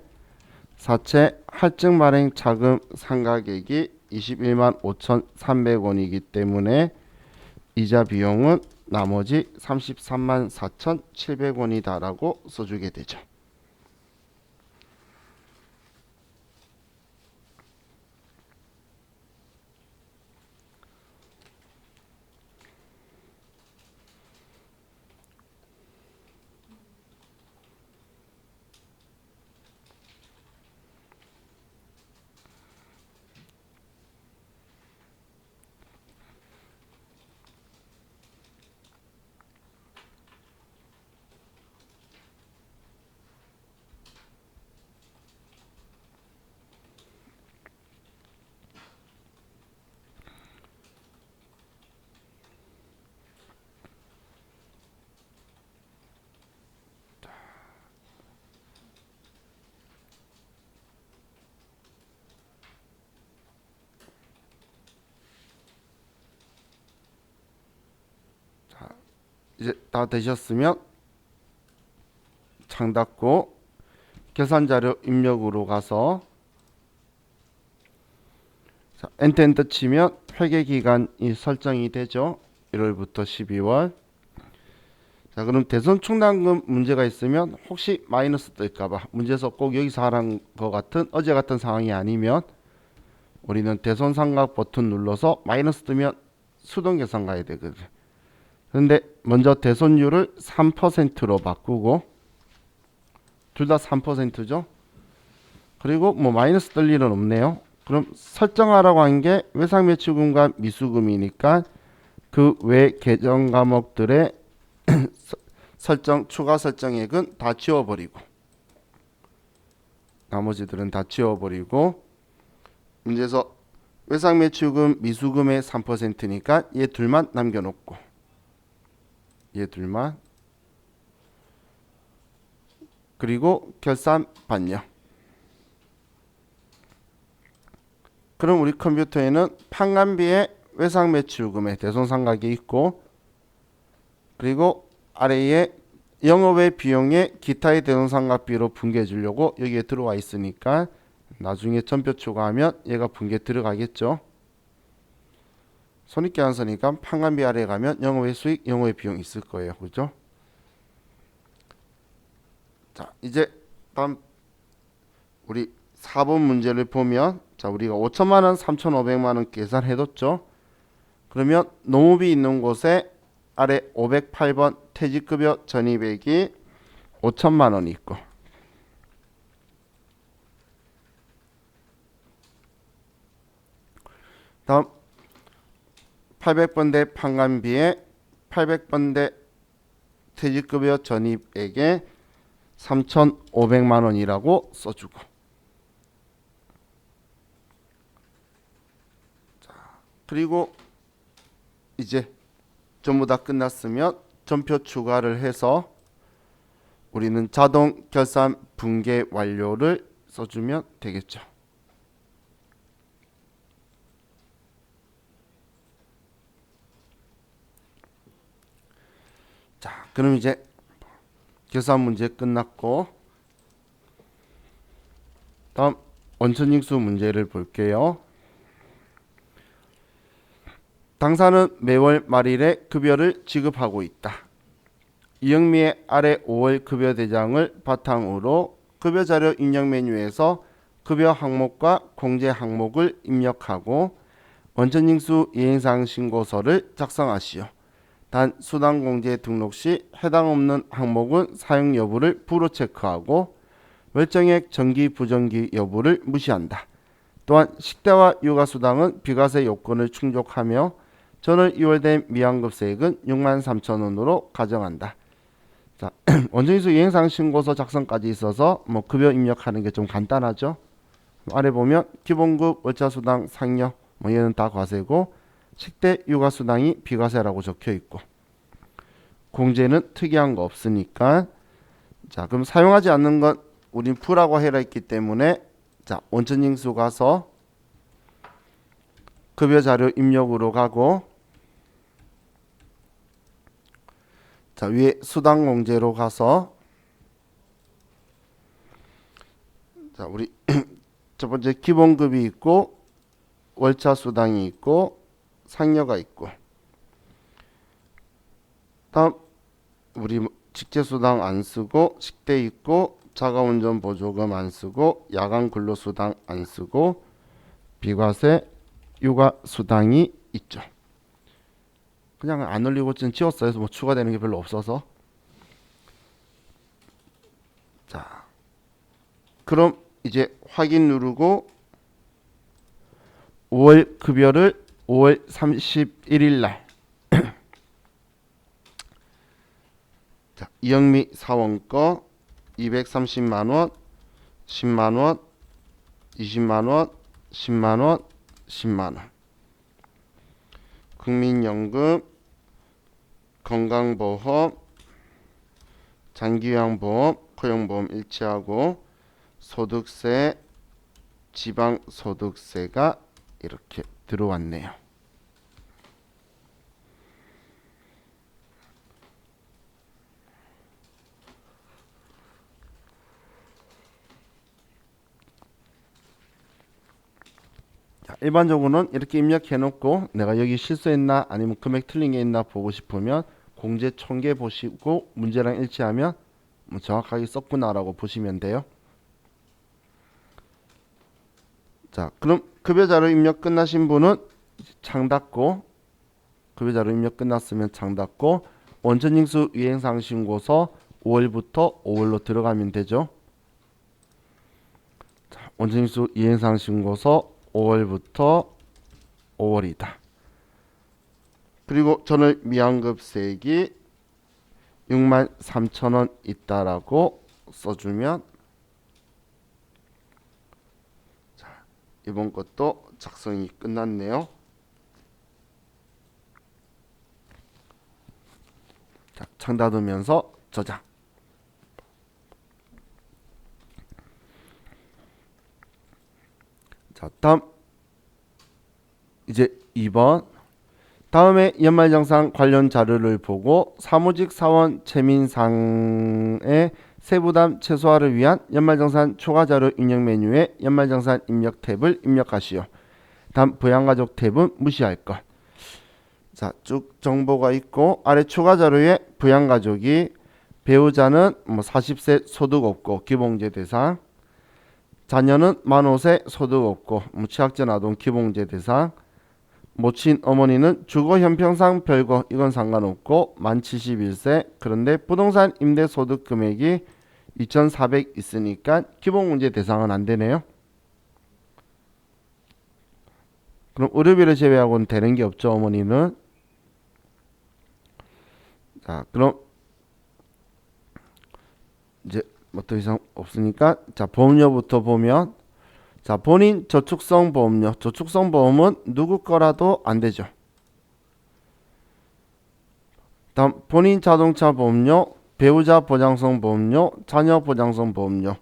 사채 할증 발행 자금 상각액이 21만 5,300원이기 때문에 이자 비용은 나머지 33만 4,700원이다 라고 써주게 되죠. 이제 다 되셨으면 창 닫고 계산자료 입력으로 가서 자, 엔터 치면 회계기간이 설정이 되죠. 1월부터 12월. 자, 그럼 대손 충당금 문제가 있으면 혹시 마이너스 뜰까봐 문제에서 꼭 여기서 하는 것 같은 어제 같은 상황이 아니면 우리는 대손 삼각 버튼 눌러서 마이너스 뜨면 수동 계산 가야 되거든. 그런데 먼저 대손율을 3%로 바꾸고 둘 다 3%죠. 그리고 뭐 마이너스 뜰 일은 없네요. 그럼 설정하라고 한 게 외상매출금과 미수금이니까 그 외 계정 과목들의 설정 추가 설정액은 다 지워버리고 나머지들은 다 지워버리고 문제에서 외상매출금 미수금의 3%니까 얘 둘만 남겨놓고 얘 둘만 그리고 결산 반영. 그럼 우리 컴퓨터에는 판관비의 외상매출금의 대손상각이 있고 그리고 아래에 영업외 비용의 기타의 대손상각비로 분개해 주려고 여기에 들어와 있으니까 나중에 전표 추가하면 얘가 분개 들어가겠죠. 손익 계산서니까 판관비 아래에 가면 영업외 수익, 영업외 비용 있을 거예요. 그죠? 자, 이제 다음 우리 4번 문제를 보면 자, 우리가 5천만 원, 3,500만 원 계산해뒀죠. 그러면 농업이 있는 곳에 아래 508번 퇴직급여 전입액이 5천만 원이 있고 다음 800번대 판관비에 800번대 퇴직급여 전입액에 3,500만 원이라고 써주고 자, 그리고 이제 전부 다 끝났으면 전표 추가를 해서 우리는 자동 결산 분계 완료를 써주면 되겠죠. 자, 그럼 이제 계산 문제 끝났고 다음 원천징수 문제를 볼게요. 당사는 매월 말일에 급여를 지급하고 있다. 이영미의 아래 5월 급여 대장을 바탕으로 급여 자료 입력 메뉴에서 급여 항목과 공제 항목을 입력하고 원천징수 이행사항 신고서를 작성하시오. 단 수당 공제 등록 시 해당 없는 항목은 사용 여부를 불로 체크하고 월정액 정기 부정기 여부를 무시한다. 또한 식대와 육아수당은 비과세 요건을 충족하며 전월 2월 된 미환급세액은 63,000원으로 가정한다. 자, 원천징수 이행사항 신고서 작성까지 있어서 급여 입력하는 게 좀 간단하죠. 아래 보면 기본급, 월차수당, 상여 얘는 다 과세고 식대, 육아수당이 비과세라고 적혀 있고 공제는 특이한 거 없으니까 자 그럼 사용하지 않는 건 우린 풀하고 해라 했기 때문에 자 원천징수 가서 급여 자료 입력으로 가고 자 위에 수당 공제로 가서 자 우리 첫 번째 기본급이 있고 월차 수당이 있고 상여가 있고 다음 우리 직제수당 안 쓰고 식대 있고 자가운전 보조금 안 쓰고 야간 근로수당 안 쓰고 비과세 육아수당이 있죠. 그냥 안 올리고 좀 지웠어요. 뭐 추가되는 게 별로 없어서. 자, 그럼 이제 확인 누르고 5월 급여를 5월 31일 날 자, 이영미 사원 거 230만원, 10만원, 20만원, 10만원, 10만원 국민연금, 건강보험, 장기요양보험, 고용보험 일치하고 소득세, 지방소득세가 이렇게 들어왔네요. 자, 일반적으로는 이렇게 입력해 놓고 내가 여기 실수했나 아니면 금액 틀린 게 있나 보고 싶으면 공제 총계 보시고 문제랑 일치하면 정확하게 썼구나라고 보시면 돼요. 자, 그럼 급여자료 입력 끝나신 분은 창 닫고 급여자료 입력 끝났으면 창 닫고 원천징수 이행사항 신고서 5월부터 5월로 들어가면 되죠. 자, 원천징수 이행사항 신고서 5월부터 5월이다. 그리고 전월 미환급세액이 63,000원 있다라고 써주면 자, 이번 것도 작성이 끝났네요. 자, 창 닫으면서 저장. 자, 다음 이제 2번 다음에 연말정산 관련 자료를 보고 사무직 사원 최민상의 세부담 최소화를 위한 연말정산 초과자료 입력 메뉴에 연말정산 입력 탭을 입력하시오. 다음 부양가족 탭은 무시할 것. 자, 쭉 정보가 있고 아래 초과자료에 부양가족이 배우자는 40세 소득 없고 기본공제 대상, 자녀는 만 5세 소득 없고 취약전 아동 기본공제 대상, 모친 어머니는 주거 형평상 별거 이건 상관없고 만 71세 그런데 부동산 임대 소득 금액이 2,400 있으니까 기본공제 대상은 안 되네요. 그럼 의료비를 제외하고는 되는 게 없죠. 어머니는. 자, 그럼 이제 뭐 더 이상 없으니까 자, 보험료부터 보면 자, 본인 저축성 보험료. 저축성 보험은 누구 거라도 안 되죠. 다음 본인 자동차 보험료, 배우자 보장성 보험료, 자녀 보장성 보험료.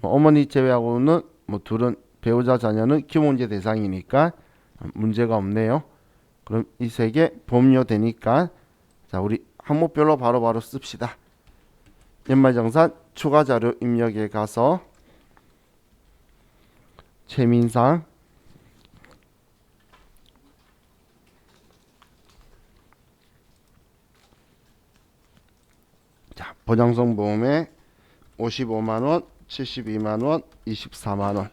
어머니 제외하고는 둘은 배우자 자녀는 기본공제 대상이니까 문제가 없네요. 그럼 이 세 개 보험료 되니까 자, 우리 항목별로 바로바로 씁시다. 연말정산 추가자료 입력에 가서 최민상 보장성 보험에 55만원, 72만원, 24만원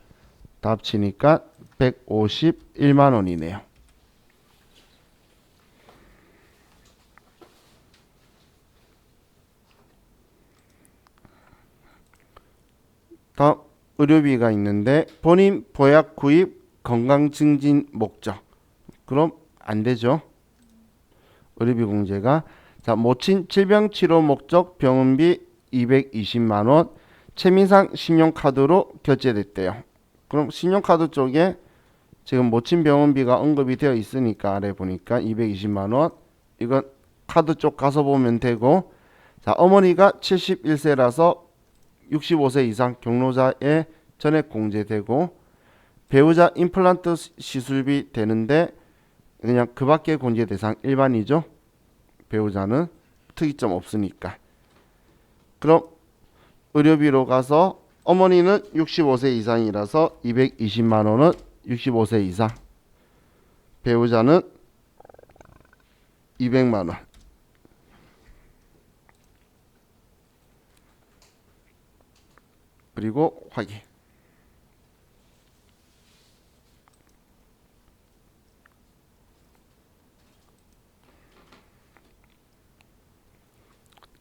다 합치니까 151만원이네요. 다음 의료비가 있는데 본인 보약 구입 건강 증진 목적. 그럼 안 되죠. 의료비 공제가. 자, 모친 질병 치료 목적 병원비 220만 원. 최민상 신용카드로 결제됐대요. 그럼 신용카드 쪽에 지금 모친 병원비가 언급이 되어 있으니까 아래 보니까 220만 원. 이건 카드 쪽 가서 보면 되고. 자, 어머니가 71세라서 65세 이상 경로자에 전액 공제되고, 배우자 임플란트 시술비 되는데 그냥 그 밖에 공제 대상 일반이죠. 배우자는 특이점 없으니까. 그럼 의료비로 가서 어머니는 65세 이상이라서 220만 원은 65세 이상, 배우자는 200만 원. 그리고 확인.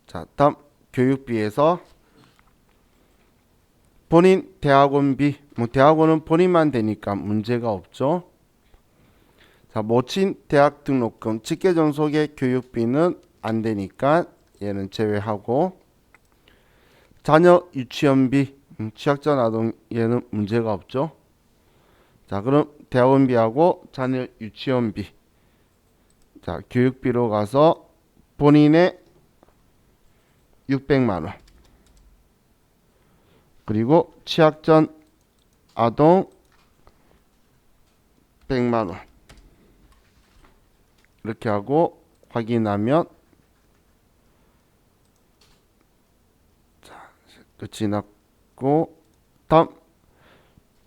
자, 다음 교육비에서 본인 대학원비, 대학원은 본인만 되니까 문제가 없죠. 자, 모친 대학 등록금, 직계 전속의 교육비는 안 되니까 얘는 제외하고, 자녀 유치원비, 취약전 아동 얘는 문제가 없죠. 자, 그럼 대학원비하고 자녀 유치원비. 자, 교육비로 가서 본인의 600만 원. 그리고 취약전 아동 100만 원. 이렇게 하고 확인하면, 자, 끝이 났고, 다음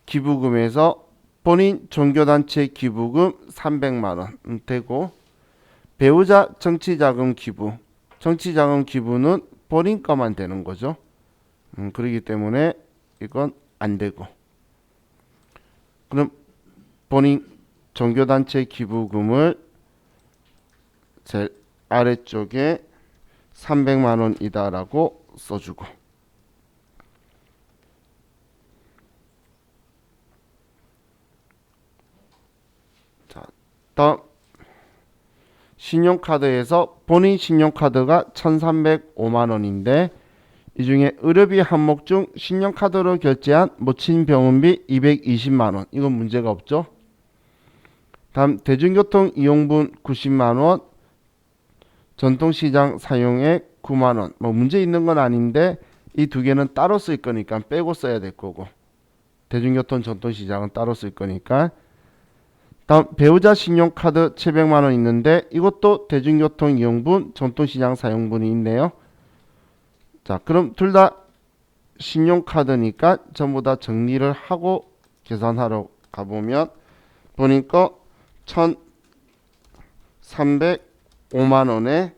기부금에서 본인 종교단체 기부금 300만 원 되고, 배우자 정치자금 기부. 정치자금 기부는 본인 거만 되는 거죠. 그렇기 때문에 이건 안 되고. 그럼 본인 종교단체 기부금을 제일 아래쪽에 300만 원이다라고 써주고. 자, 다음 신용카드에서 본인 신용카드가 1305만 원인데 이 중에 의료비 항목 중 신용카드로 결제한 모친 병원비 220만 원. 이건 문제가 없죠. 다음 대중교통 이용분 90만 원, 전통시장 사용액 9만 원. 뭐 문제 있는 건 아닌데 이 두 개는 따로 쓸 거니까 빼고 써야 될 거고, 대중교통 전통시장은 따로 쓸 거니까. 다음 배우자 신용카드 700만 원 있는데 이것도 대중교통 이용분, 전통시장 사용분이 있네요. 자, 그럼 둘 다 신용카드니까 전부 다 정리를 하고 계산하러 가보면 본인 거 1,305만 원에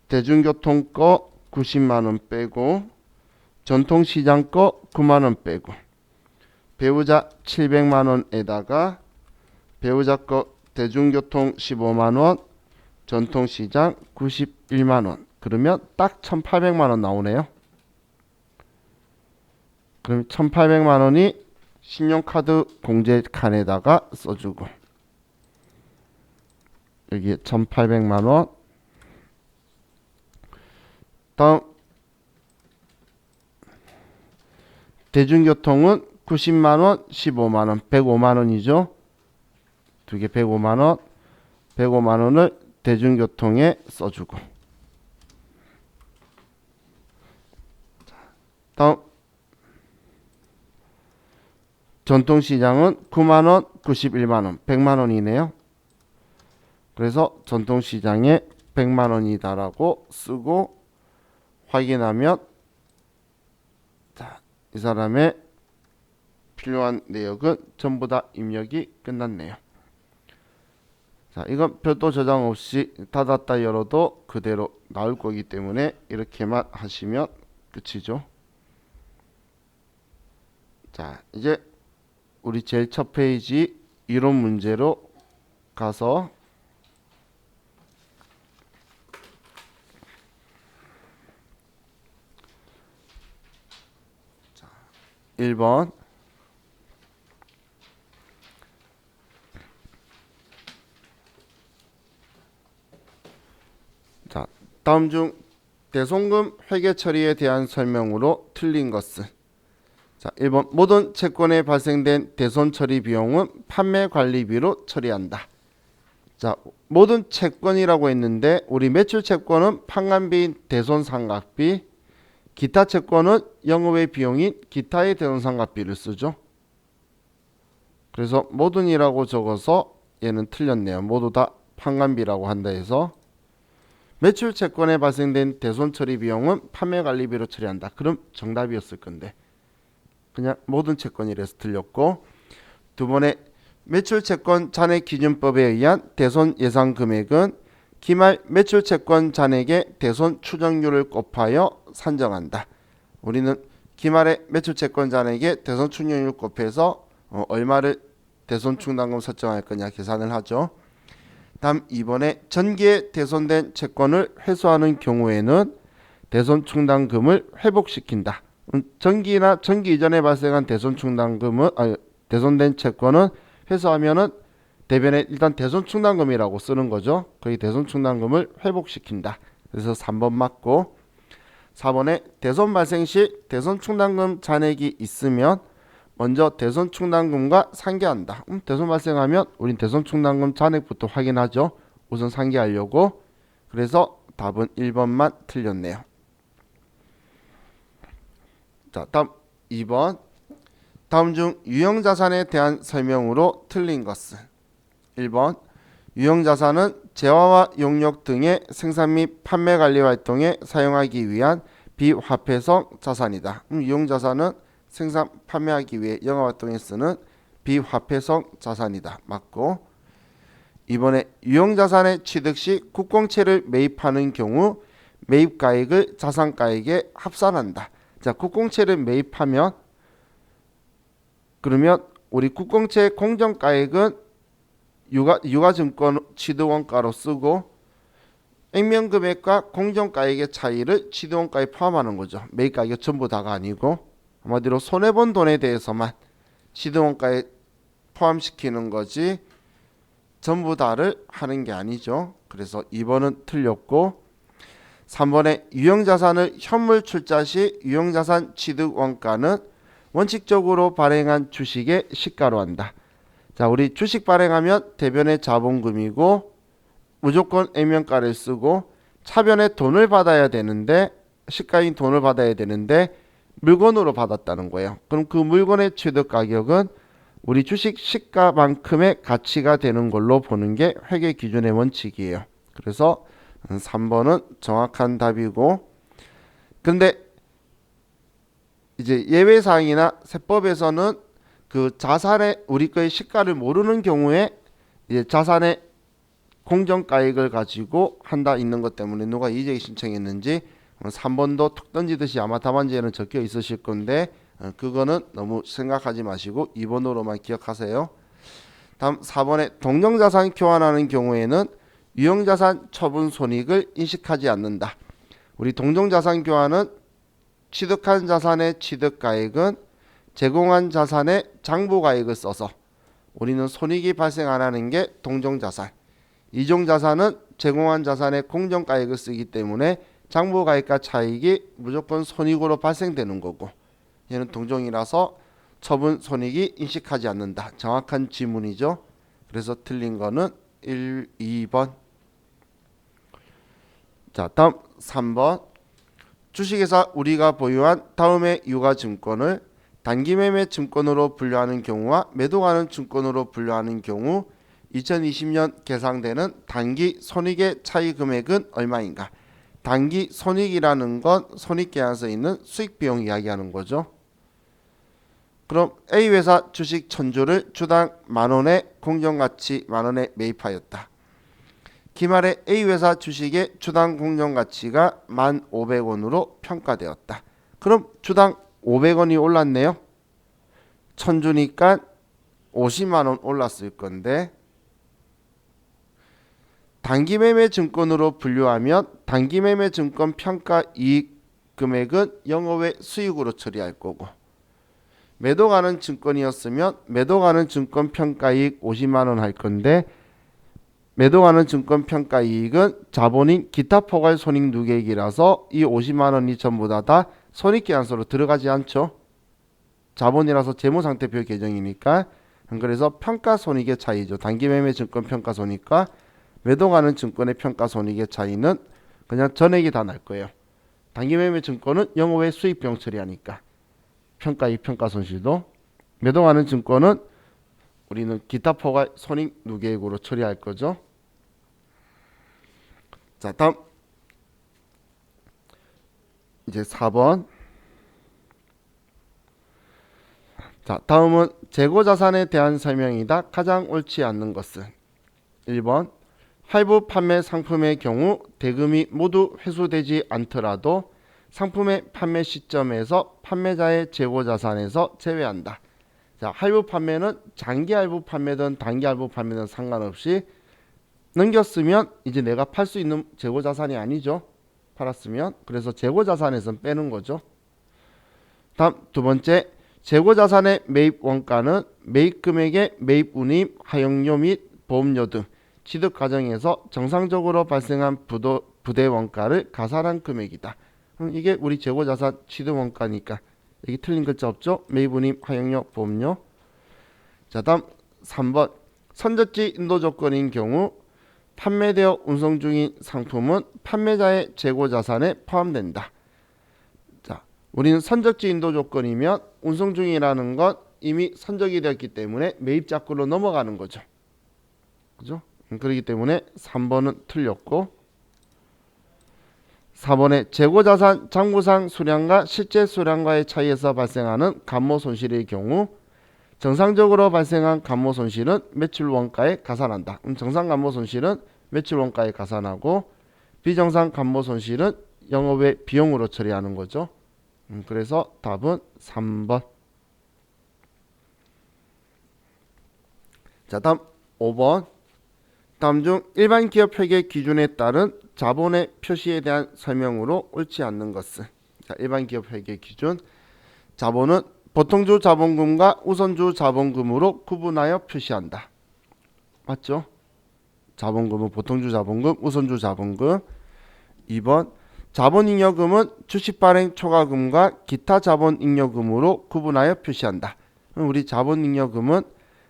대중교통 거 90만 원 빼고 전통시장 거 9만 원 빼고 배우자 700만 원에다가 배우자 거 대중교통 15만 원, 전통시장 91만 원. 그러면 딱 1,800만 원 나오네요. 그럼 1,800만 원이 신용카드 공제 칸에다가 써주고, 여기에 1,800만 원. 다음 대중교통은 90만 원, 15만 원, 105만 원이죠. 두 개 105만 원. 105만 원을 대중교통에 써주고. 다음 전통시장은 9만원, 91만원, 100만원이네요. 그래서 전통시장에 100만원이다라고 쓰고 확인하면, 자, 이 사람의 필요한 내역은 전부 다 입력이 끝났네요. 자, 이건 별도 저장 없이 닫았다 열어도 그대로 나올 거기 때문에 이렇게만 하시면 끝이죠. 자, 이제 우리 제일 첫 페이지 이론 문제로 가서 1번 자, 다음 중 대손금 회계 처리에 대한 설명으로 틀린 것은 자, 1번 모든 채권에 발생된 대손 처리 비용은 판매 관리비로 처리한다. 자, 모든 채권이라고 했는데 우리 매출 채권은 판관비인 대손 상각비, 기타 채권은 영업의 비용인 기타의 대손 상각비를 쓰죠. 그래서 모든이라고 적어서 얘는 틀렸네요. 모두 다 판관비라고 한다 해서 매출 채권에 발생된 대손 처리 비용은 판매 관리비로 처리한다. 그럼 정답이었을 건데 그냥 모든 채권이라서 틀렸고, 두 번에 매출 채권 잔액 기준법에 의한 대손 예상 금액은 기말 매출 채권 잔액의 대손 추정률을 곱하여 산정한다. 우리는 기말의 매출 채권 잔액의 대손 추정률 곱해서 얼마를 대손 충당금 설정할 거냐 계산을 하죠. 다음 2번에 전기에 대손된 채권을 회수하는 경우에는 대손 충당금을 회복시킨다. 전기나 전기 이전에 발생한 대손 충당금은 대손된 채권은 회수하면은 대변에 일단 대손 충당금이라고 쓰는 거죠. 거의 대손 충당금을 회복시킨다. 그래서 3번 맞고, 4번에 대손 발생 시 대손 충당금 잔액이 있으면 먼저 대손 충당금과 상계한다. 대손 발생하면 우린 대손 충당금 잔액부터 확인하죠. 우선 상계하려고. 그래서 답은 1번만 틀렸네요. 자, 다음 2번 다음 중 유형자산에 대한 설명으로 틀린 것은 1번 유형자산은 재화와 용역 등의 생산 및 판매 관리 활동에 사용하기 위한 비화폐성 자산이다. 유형자산은 생산 판매하기 위해 영업활동에 쓰는 비화폐성 자산이다. 맞고, 이번에 유형자산의 취득 시 국공채를 매입하는 경우 매입가액을 자산가액에 합산한다. 자, 국공채를 매입하면 그러면 우리 국공채 공정가액은 유가증권 취득원가로 쓰고 액면금액과 공정가액의 차이를 취득원가에 포함하는 거죠. 매입가액이 전부 다가 아니고 한마디로 손해본 돈에 대해서만 취득원가에 포함시키는 거지 전부 다를 하는 게 아니죠. 그래서 2번은 틀렸고, 3번에 유형자산을 현물 출자 시 유형자산 취득원가는 원칙적으로 발행한 주식의 시가로 한다. 자, 우리 주식 발행하면 대변의 자본금이고 무조건 액면가를 쓰고 차변에 돈을 받아야 되는데 시가인 돈을 받아야 되는데 물건으로 받았다는 거예요. 그럼 그 물건의 취득 가격은 우리 주식 시가만큼의 가치가 되는 걸로 보는 게 회계 기준의 원칙이에요. 그래서 3번은 정확한 답이고, 근데 이제 예외사항이나 세법에서는 그 자산의 우리 거의 시가를 모르는 경우에 이제 자산의 공정가액을 가지고 한다 있는 것 때문에 누가 이의제기 신청했는지 3번도 툭 던지듯이 아마 답안지에는 적혀 있으실 건데 그거는 너무 생각하지 마시고 2번으로만 기억하세요. 다음 4번에 동령자산 교환하는 경우에는 유형자산 처분 손익을 인식하지 않는다. 우리 동종자산 교환은 취득한 자산의 취득가액은 제공한 자산의 장부가액을 써서 우리는 손익이 발생 안 하는 게 동종자산, 이종자산은 제공한 자산의 공정가액을 쓰기 때문에 장부가액과 차익이 무조건 손익으로 발생되는 거고, 얘는 동종이라서 처분 손익이 인식하지 않는다. 정확한 지문이죠. 그래서 틀린 거는 1, 2번. 자, 다음 3번. 주식회사 우리가 보유한 다음의 유가증권을 단기매매 증권으로 분류하는 경우와 매도가능 증권으로 분류하는 경우 2020년 계상되는 단기 손익의 차이 금액은 얼마인가? 단기 손익이라는 건 손익계약서에 있는 수익비용 이야기하는 거죠. 그럼 A회사 주식 1000주를 주당 만원에 공정가치 만원에 매입하였다. 기말에 A회사 주식의 주당 공정가치가 1,500원으로 평가되었다. 그럼 주당 500원이 올랐네요. 1000주니까 50만원 올랐을 건데 단기매매 증권으로 분류하면 단기매매 증권 평가 이익 금액은 영업외 수익으로 처리할 거고, 매도 가는 증권이었으면 매도 가는 증권 평가이익 50만원 할 건데 매도 가는 증권 평가이익은 자본인 기타 포괄 손익 누계액이라서 이 50만원이 전부 다 손익계산서로 들어가지 않죠. 자본이라서 재무상태표 계정이니까. 그래서 평가손익의 차이죠. 단기매매 증권 평가손익과 매도 가는 증권의 평가손익의 차이는 그냥 전액이 다 날 거예요. 단기매매 증권은 영업외 수익비용 처리하니까 평가이익 평가손실도, 매도 가는 증권은 우리는 기타 포괄 손익 누계액으로 처리할 거죠. 자, 다음 이제 4번. 자, 다음은 재고자산에 대한 설명이다. 가장 옳지 않는 것은 1번 할부 판매 상품의 경우 대금이 모두 회수되지 않더라도 상품의 판매 시점에서 판매자의 재고자산에서 제외한다. 자, 할부 판매는 장기 할부 판매든 단기 할부 판매든 상관없이 넘겼으면 이제 내가 팔 수 있는 재고자산이 아니죠. 팔았으면. 그래서 재고자산에서 빼는 거죠. 다음 두 번째, 재고자산의 매입 원가는 매입 금액의 매입 운임, 하용료 및 보험료 등 취득 과정에서 정상적으로 발생한 부대 원가를 가산한 금액이다. 이게 우리 재고자산 취득 원가니까 여기 틀린 글자 없죠? 매입 운임, 하용료, 보험료. 자, 다음 3번 선적지 인도 조건인 경우 판매되어 운송 중인 상품은 판매자의 재고자산에 포함된다. 자, 우리는 선적지 인도 조건이면 운송 중이라는 건 이미 선적이 되었기 때문에 매입자권으로 넘어가는 거죠. 그죠? 그렇기 때문에 3번은 틀렸고, 4번에 재고자산 장부상 수량과 실제 수량과의 차이에서 발생하는 감모손실의 경우 정상적으로 발생한 감모손실은 매출 원가에 가산한다. 정상 감모손실은 매출 원가에 가산하고 비정상 감모손실은 영업외 비용으로 처리하는 거죠. 그래서 답은 3번. 자, 다음 5번. 다음 중 일반 기업 회계 기준에 따른 자본의 표시에 대한 설명으로 옳지 않는 것은. 자, 일반 기업 회계 기준. 자본은 보통주 자본금과 우선주 자본금으로 구분하여 표시한다. 맞죠? 자본금은 보통주 자본금, 우선주 자본금. 2번 자본잉여금은 주식발행 초과금과 기타 자본잉여금으로 구분하여 표시한다. 우리 자본잉여금은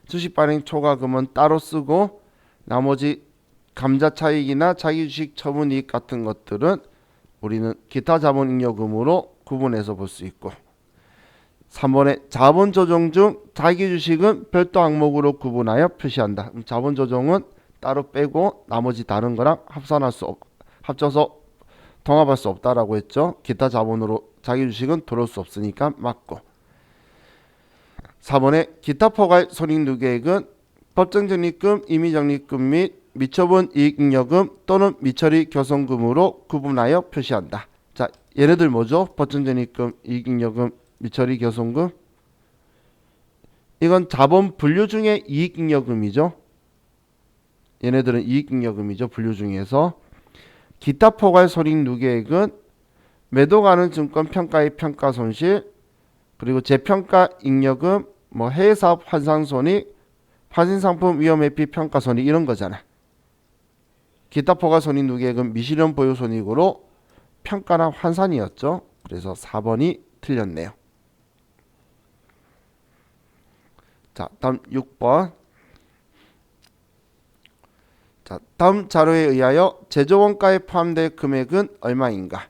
주식발행 초과금은 따로 쓰고 나머지 감자차익이나 자기주식 처분이익 같은 것들은 우리는 기타 자본잉여금으로 구분해서 볼 수 있고, 3번에 자본조정 중 자기주식은 별도 항목으로 구분하여 표시한다. 자본조정은 따로 빼고 나머지 다른 거랑 합쳐서 통합할 수 없다라고 했죠. 기타 자본으로 자기주식은 들어올 수 없으니까 맞고. 4번에 기타 포괄 손익누계액은 법정적립금, 임의적립금 및 미처분 이익잉여금 또는 미처리 교손금으로 구분하여 표시한다. 자, 얘네들 뭐죠? 법정적립금, 이익잉여금, 미처리 교손금. 이건 자본 분류 중에 이익잉여금이죠. 얘네들은 이익잉여금이죠. 분류 중에서. 기타 포괄 손익누계액은 매도 가는 증권 평가의 평가손실, 그리고 재평가 잉여금, 뭐 해외사업 환상손익, 파신상품 위험회피 평가손익 이런 거잖아. 기타 포괄 손익누계액은 미실현 보유 손익으로 평가나 환산이었죠. 그래서 4번이 틀렸네요. 자, 다음 6번. 자, 다음 자료에 의하여 제조원가에 포함될 금액은 얼마인가?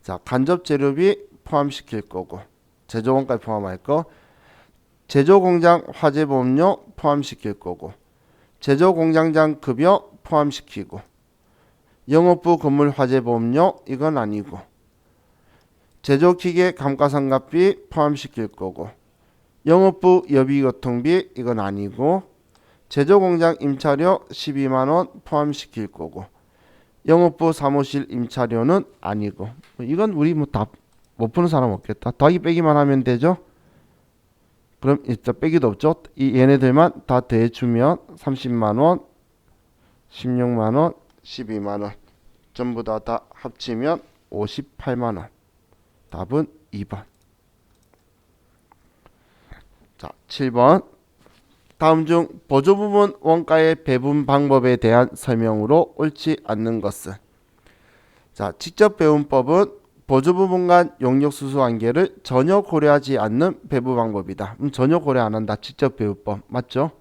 자, 간접재료비 포함시킬 거고, 제조원가에 포함할 거, 제조공장 화재보험료 포함시킬 거고, 제조공장장 급여 포함시키고, 영업부 건물 화재보험료 이건 아니고, 제조기계 감가상각비 포함시킬 거고, 영업부 여비교통비 이건 아니고, 제조공장 임차료 12만원 포함시킬 거고, 영업부 사무실 임차료는 아니고 이건 우리 뭐 다 못 푸는 사람 없겠다. 더하기 빼기만 하면 되죠. 그럼 일단 빼기도 없죠. 이 얘네들만 다 더해주면 30만원, 16만원, 12만원 전부 다 합치면 58만원. 답은 2번. 자, 7번. 다음 중 보조부분 원가의 배분 방법에 대한 설명으로 옳지 않는 것은. 자, 직접 배분법은 보조부분 간 용역수수 관계를 전혀 고려하지 않는 배분 방법이다. 전혀 고려 안 한다. 직접 배분법 맞죠?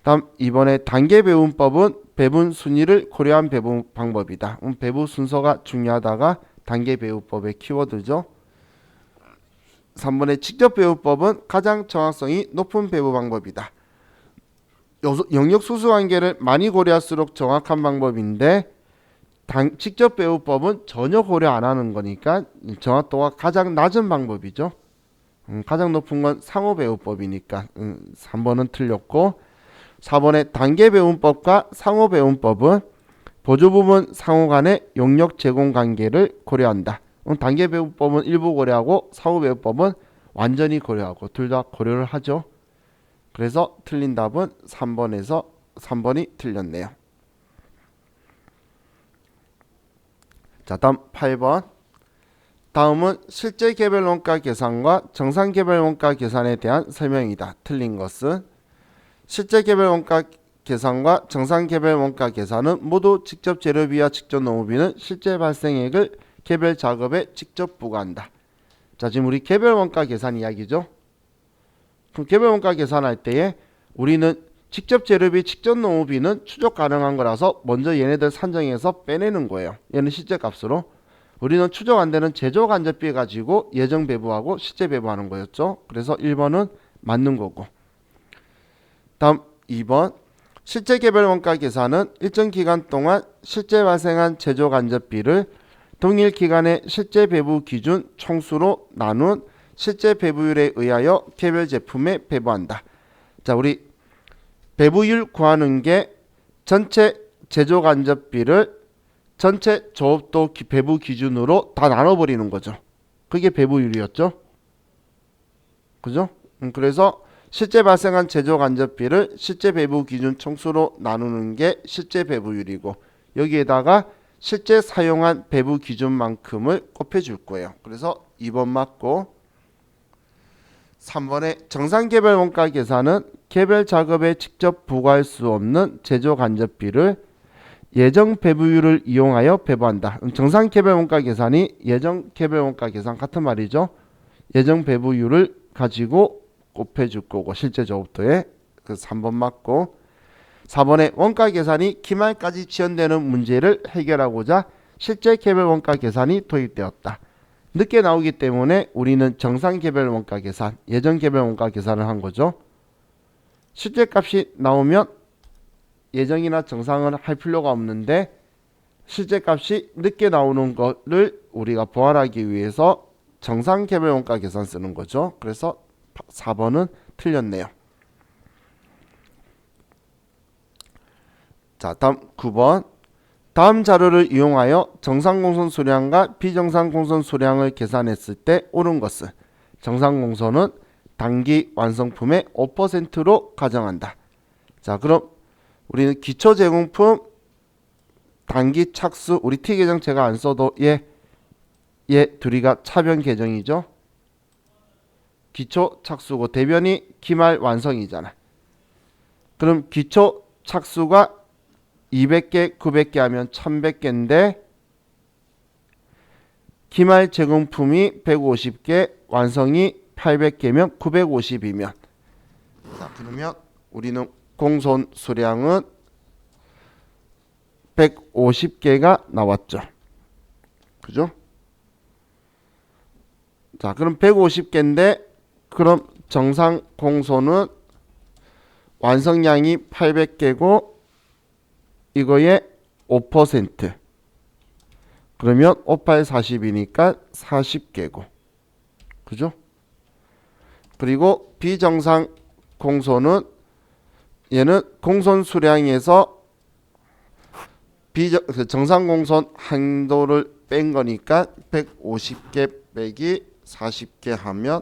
다음 이번에 단계 배분법은 배분 순위를 고려한 배분 방법이다. 배분 순서가 중요하다가 단계 배분법의 키워드죠. 3번의 직접 배분법은 가장 정확성이 높은 배분 방법이다. 영역 수수 관계를 많이 고려할수록 정확한 방법인데 직접 배분법은 전혀 고려 안 하는 거니까 정확도가 가장 낮은 방법이죠. 가장 높은 건 상호 배분법이니까 3번은 틀렸고 4번의 단계 배분법과 상호 배분법은 보조부문 상호 간의 용역 제공 관계를 고려한다. 단계 배분법은 일부 고려하고 상호 배분법은 완전히 고려하고 둘 다 고려를 하죠. 그래서 틀린 답은 3번이 틀렸네요. 자, 다음 8번. 다음은 실제 개별 원가 계산과 정상 개별 원가 계산에 대한 설명이다. 틀린 것은 실제 개별 원가 계산과 정상 개별 원가 계산은 모두 직접 재료비와 직접 노무비는 실제 발생액을 개별 작업에 직접 부과한다. 자, 지금 우리 개별 원가 계산 이야기죠. 그럼 개별 원가 계산할 때에 우리는 직접 재료비, 직접 노무비는 추적 가능한 거라서 먼저 얘네들 산정해서 빼내는 거예요. 얘는 실제 값으로. 우리는 추적 안 되는 제조 간접비 가지고 예정 배부하고 실제 배부하는 거였죠. 그래서 1번은 맞는 거고. 다음 2번. 실제 개별 원가 계산은 일정 기간 동안 실제 발생한 제조 간접비를 동일 기간의 실제 배부 기준 총수로 나눈 실제 배부율에 의하여 개별 제품에 배부한다. 자, 우리 배부율 구하는 게 전체 제조 간접비를 전체 조업도 배부 기준으로 다 나눠버리는 거죠. 그게 배부율이었죠. 그죠? 그래서 실제 발생한 제조 간접비를 실제 배부 기준 총수로 나누는 게 실제 배부율이고 여기에다가 실제 사용한 배부 기준만큼을 곱해줄 거예요. 그래서 2번 맞고 3번의 정상 개별 원가 계산은 개별 작업에 직접 부과할 수 없는 제조 간접비를 예정 배부율을 이용하여 배부한다. 정상 개별 원가 계산이 예정 개별 원가 계산 같은 말이죠. 예정 배부율을 가지고 곱해줄 거고 실제 조업도에 그 3번 맞고 4번의 원가 계산이 기말까지 지연되는 문제를 해결하고자 실제 개별 원가 계산이 도입되었다. 늦게 나오기 때문에 우리는 정상 개별 원가 계산, 예정 개별 원가 계산을 한 거죠. 실제 값이 나오면 예정이나 정상은 할 필요가 없는데 실제 값이 늦게 나오는 거를 우리가 보완하기 위해서 정상 개별 원가 계산 쓰는 거죠. 그래서 4번은 틀렸네요. 자, 다음 9번. 다음 자료를 이용하여 정상 공선 수량과 비정상 공선 수량을 계산했을 때 옳은 것은 정상 공선은 단기 완성품의 5%로 가정한다. 자, 그럼 우리는 기초 제공품 단기 착수 우리 T 계정 제가 안 써도 얘 둘이가 차변 계정이죠. 기초 착수고 대변이 기말 완성이잖아. 그럼 기초 착수가 200개, 900개 하면 1100개인데 기말 제공품이 150개, 완성이 800개면 950이면 자, 그러면 우리는 공손 수량은 150개가 나왔죠. 그죠? 자, 그럼 150개인데 그럼 정상 공손은 완성량이 800개고 이거의 5% 그러면 58, 40이니까 40개고 그죠? 그리고 비정상 공손은 얘는 공손 수량에서 정상공손 한도를 뺀 거니까 150개 빼기 40개 하면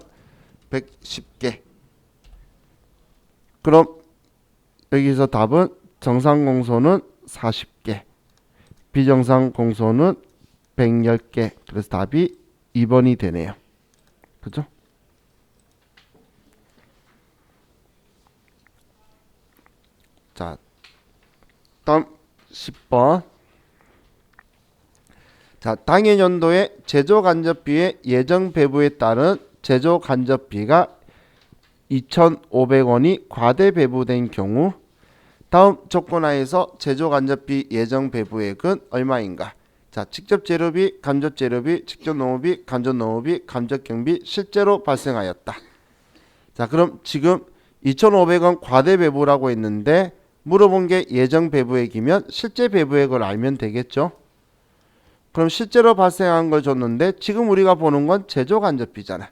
110개. 그럼 여기서 답은 정상공손은 40개, 비정상공손은 110개. 그래서 답이 2번이 되네요. 그죠? 자, 다음 10번. 자, 당해년도에 제조간접비의 예정 배부에 따른 제조간접비가 2,500원이 과대 배부된 경우 다음 조건하에서 제조간접비 예정 배부액은 얼마인가? 자, 직접 재료비, 간접 재료비, 직접 농업비, 간접 농업비, 간접 경비 실제로 발생하였다. 자, 그럼 지금 2,500원 과대 배부라고 했는데 물어본 게 예정 배부액이면 실제 배부액을 알면 되겠죠? 그럼 실제로 발생한 걸 줬는데 지금 우리가 보는 건 제조간접비잖아.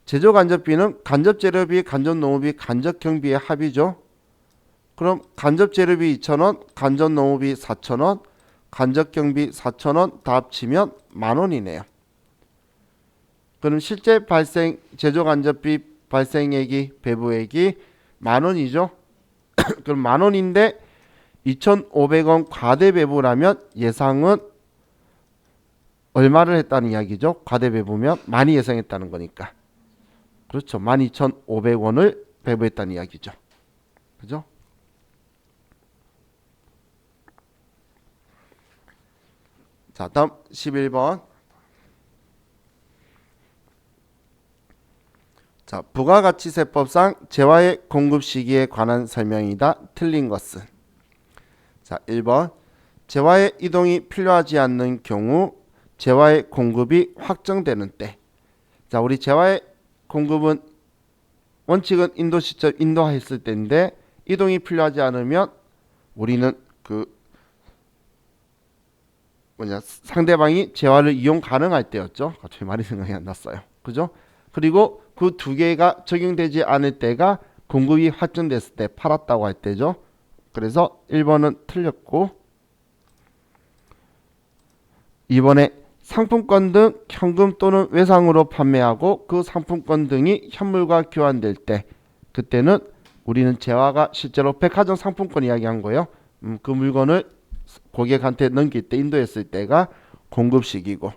제조간접비는 간접재료비, 간접농업비, 간접경비의 합이죠. 그럼 간접재료비 2,000원, 간접농업비 4,000원, 간접경비 4,000원 다 합치면 10,000원이네요. 그럼 실제 발생 제조간접비 발생액이 배부액이 10,000원이죠. 그럼 10,000원인데 2,500원 과대 배부라면 예상은 얼마를 했다는 이야기죠? 과대 배부면 많이 예상했다는 거니까. 그렇죠. 12,500원을 배부했다는 이야기죠. 그죠? 자, 다음 11번. 자, 부가가치세법상 재화의 공급 시기에 관한 설명이다. 틀린 것은. 자, 1번. 재화의 이동이 필요하지 않는 경우 재화의 공급이 확정되는 때. 자, 우리 재화의 공급은 원칙은 인도 시점 인도했을 때인데 이동이 필요하지 않으면 우리는 상대방이 재화를 이용 가능할 때였죠. 갑자기 말이 생각이 안 났어요. 그죠? 그리고 그 두 개가 적용되지 않을 때가 공급이 확정됐을 때 팔았다고 할 때죠. 그래서 1번은 틀렸고 2번에 상품권 등 현금 또는 외상으로 판매하고 그 상품권 등이 현물과 교환될 때 그때는 우리는 재화가 실제로 백화점 상품권 이야기한 거예요. 그 물건을 고객한테 넘길 때 인도했을 때가 공급 시기고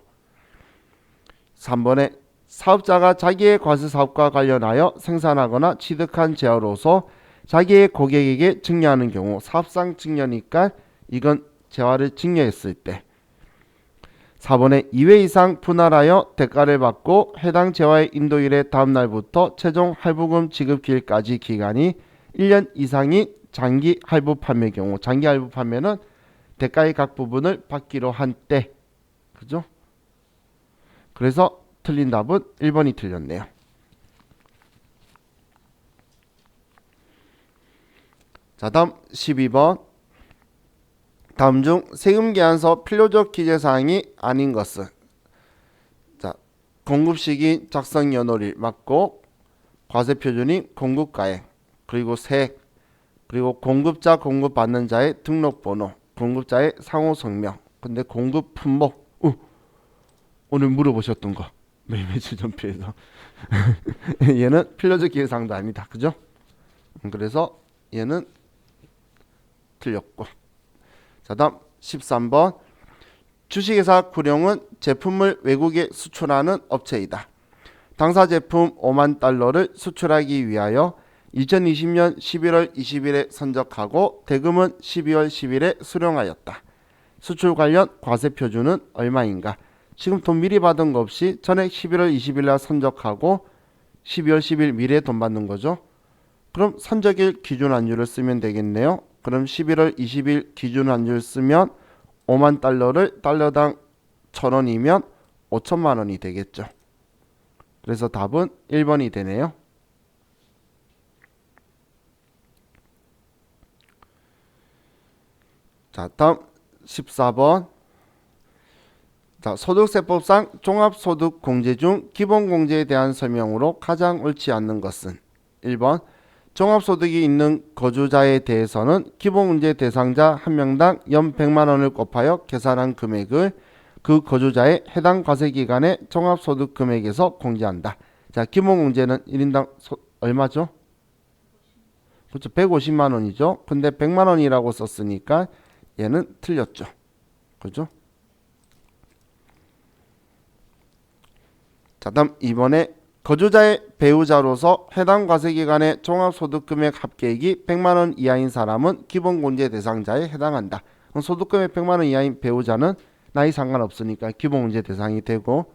3번에 사업자가 자기의 과세사업과 관련하여 생산하거나 취득한 재화로서 자기의 고객에게 증여하는 경우 사업상 증여니까 이건 재화를 증여했을 때 4번에 2회 이상 분할하여 대가를 받고 해당 재화의 인도일의 다음날부터 최종 할부금 지급 기일까지 기간이 1년 이상인 장기 할부 판매 경우 장기 할부 판매는 대가의 각 부분을 받기로 한 때. 그죠? 그래서 틀린 답은 1번이 틀렸네요. 자, 다음 12번. 다음 중 세금계산서 필요적 기재사항이 아닌 것은 자, 공급시기 작성 연월일 맞고 과세표준인 공급가액 그리고 세액 그리고 공급자 공급받는 자의 등록번호 공급자의 상호성명 근데 공급 품목 오늘 물어보셨던 거 매매주 전표에서 얘는 필요적 기재사항도 아니다. 그죠? 그래서 얘는 틀렸고 자, 다음 13번. 주식회사 구룡은 제품을 외국에 수출하는 업체이다. 당사 제품 5만 달러를 수출하기 위하여 2020년 11월 20일에 선적하고 대금은 12월 10일에 수령하였다. 수출 관련 과세 표준은 얼마인가? 지금 돈 미리 받은 거 없이 전액 11월 20일 날 선적하고 12월 10일 미래에 돈 받는 거죠. 그럼 선적일 기준 환율을 쓰면 되겠네요. 그럼 11월 20일 기준 환율 쓰면 5만 달러를 달러당 1,000원이면 5천만 원이 되겠죠. 그래서 답은 1번이 되네요. 자, 다음 14번. 자, 소득세법상 종합소득공제 중 기본공제에 대한 설명으로 가장 옳지 않는 것은 1번 종합소득이 있는 거주자에 대해서는 기본문제 대상자 1명당 연 100만 원을 곱하여 계산한 금액을 그 거주자의 해당 과세기간의 종합소득 금액에서 공제한다. 자, 기본문제는 1인당 얼마죠? 그렇죠. 150만 원이죠. 근데 100만 원이라고 썼으니까 얘는 틀렸죠. 그죠? 자, 다음 이번에 거주자의 배우자로서 해당 과세기간의 종합소득금액 합계액이 100만 원 이하인 사람은 기본공제 대상자에 해당한다. 소득금액 100만 원 이하인 배우자는 나이 상관없으니까 기본공제 대상이 되고,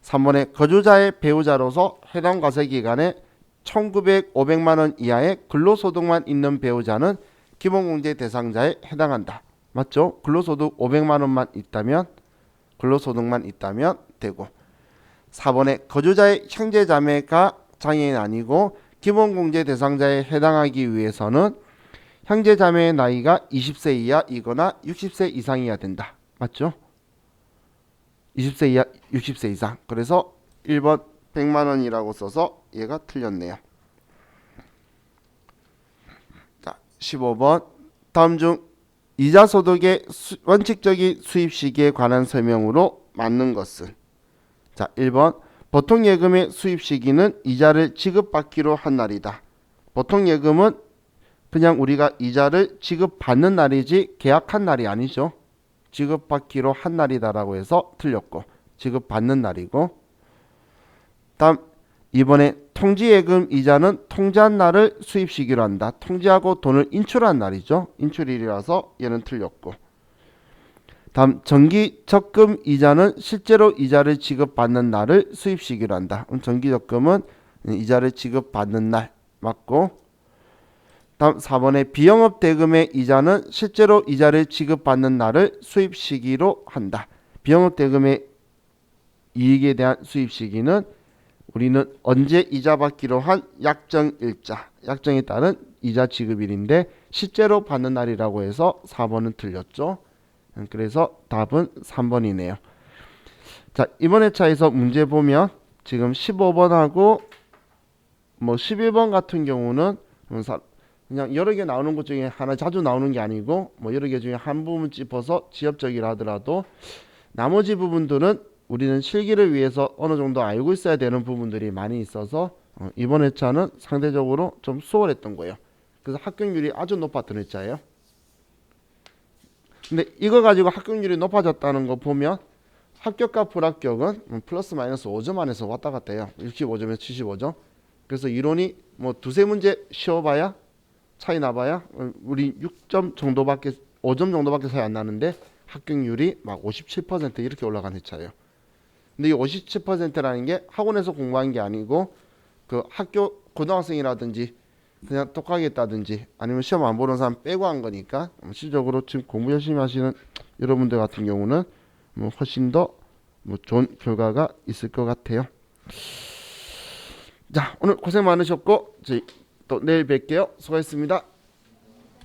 3번에 거주자의 배우자로서 해당 과세기간에 1900, 500만 원 이하의 근로소득만 있는 배우자는 기본공제 대상자에 해당한다. 맞죠? 근로소득 500만 원만 있다면, 근로소득만 있다면 되고, 4번에 거주자의 형제자매가 장애인 아니고 기본공제 대상자에 해당하기 위해서는 형제자매의 나이가 20세 이하이거나 60세 이상이어야 된다. 맞죠? 20세 이하, 60세 이상. 그래서 1번 100만 원이라고 써서 얘가 틀렸네요. 자, 15번 다음 중 이자소득의 원칙적인 수입 시기에 관한 설명으로 맞는 것은? 자, 1번 보통예금의 수입 시기는 이자를 지급받기로 한 날이다. 보통예금은 그냥 우리가 이자를 지급받는 날이지 계약한 날이 아니죠. 지급받기로 한 날이다라고 해서 틀렸고, 지급받는 날이고. 다음 이번에 통지예금 이자는 통지한 날을 수입 시기로 한다. 통지하고 돈을 인출한 날이죠. 인출일이라서 얘는 틀렸고. 다음 정기적금 이자는 실제로 이자를 지급받는 날을 수입 시기로 한다. 정기적금은 이자를 지급받는 날 맞고. 다음 4번에 비영업 대금의 이자는 실제로 이자를 지급받는 날을 수입 시기로 한다. 비영업 대금의 이익에 대한 수입 시기는 우리는 언제 이자 받기로 한 약정일자, 약정에 따른 이자 지급일인데 실제로 받는 날이라고 해서 4번은 틀렸죠. 그래서 답은 3번이네요. 자, 이번 회차에서 문제 보면 지금 15번하고 뭐 11번 같은 경우는 그냥 여러 개 나오는 것 중에 하나 자주 나오는 게 아니고 뭐 여러 개 중에 한 부분 짚어서 지엽적이라 하더라도 나머지 부분들은 우리는 실기를 위해서 어느 정도 알고 있어야 되는 부분들이 많이 있어서 이번 회차는 상대적으로 좀 수월했던 거예요. 그래서 합격률이 아주 높았던 회차예요. 근데 이거 가지고 합격률이 높아졌다는 거 보면 합격과 불합격은 플러스 마이너스 5점 안에서 왔다 갔다 해요. 65점에서 75점. 그래서 이론이 뭐 두세 문제 쉬어봐야 차이 나봐야 우리 6점 정도밖에 5점 정도밖에 차이 안 나는데 합격률이 막 57% 이렇게 올라간 회차예요. 근데 이 57%라는 게 학원에서 공부한 게 아니고 그 학교 고등학생이라든지 그냥 똑하게 했다든지 아니면 시험 안 보는 사람 빼고 한 거니까 실질적으로 지금 공부 열심히 하시는 여러분들 같은 경우는 뭐 훨씬 더 뭐 좋은 결과가 있을 것 같아요. 자, 오늘 고생 많으셨고 저희 또 내일 뵐게요. 수고하셨습니다.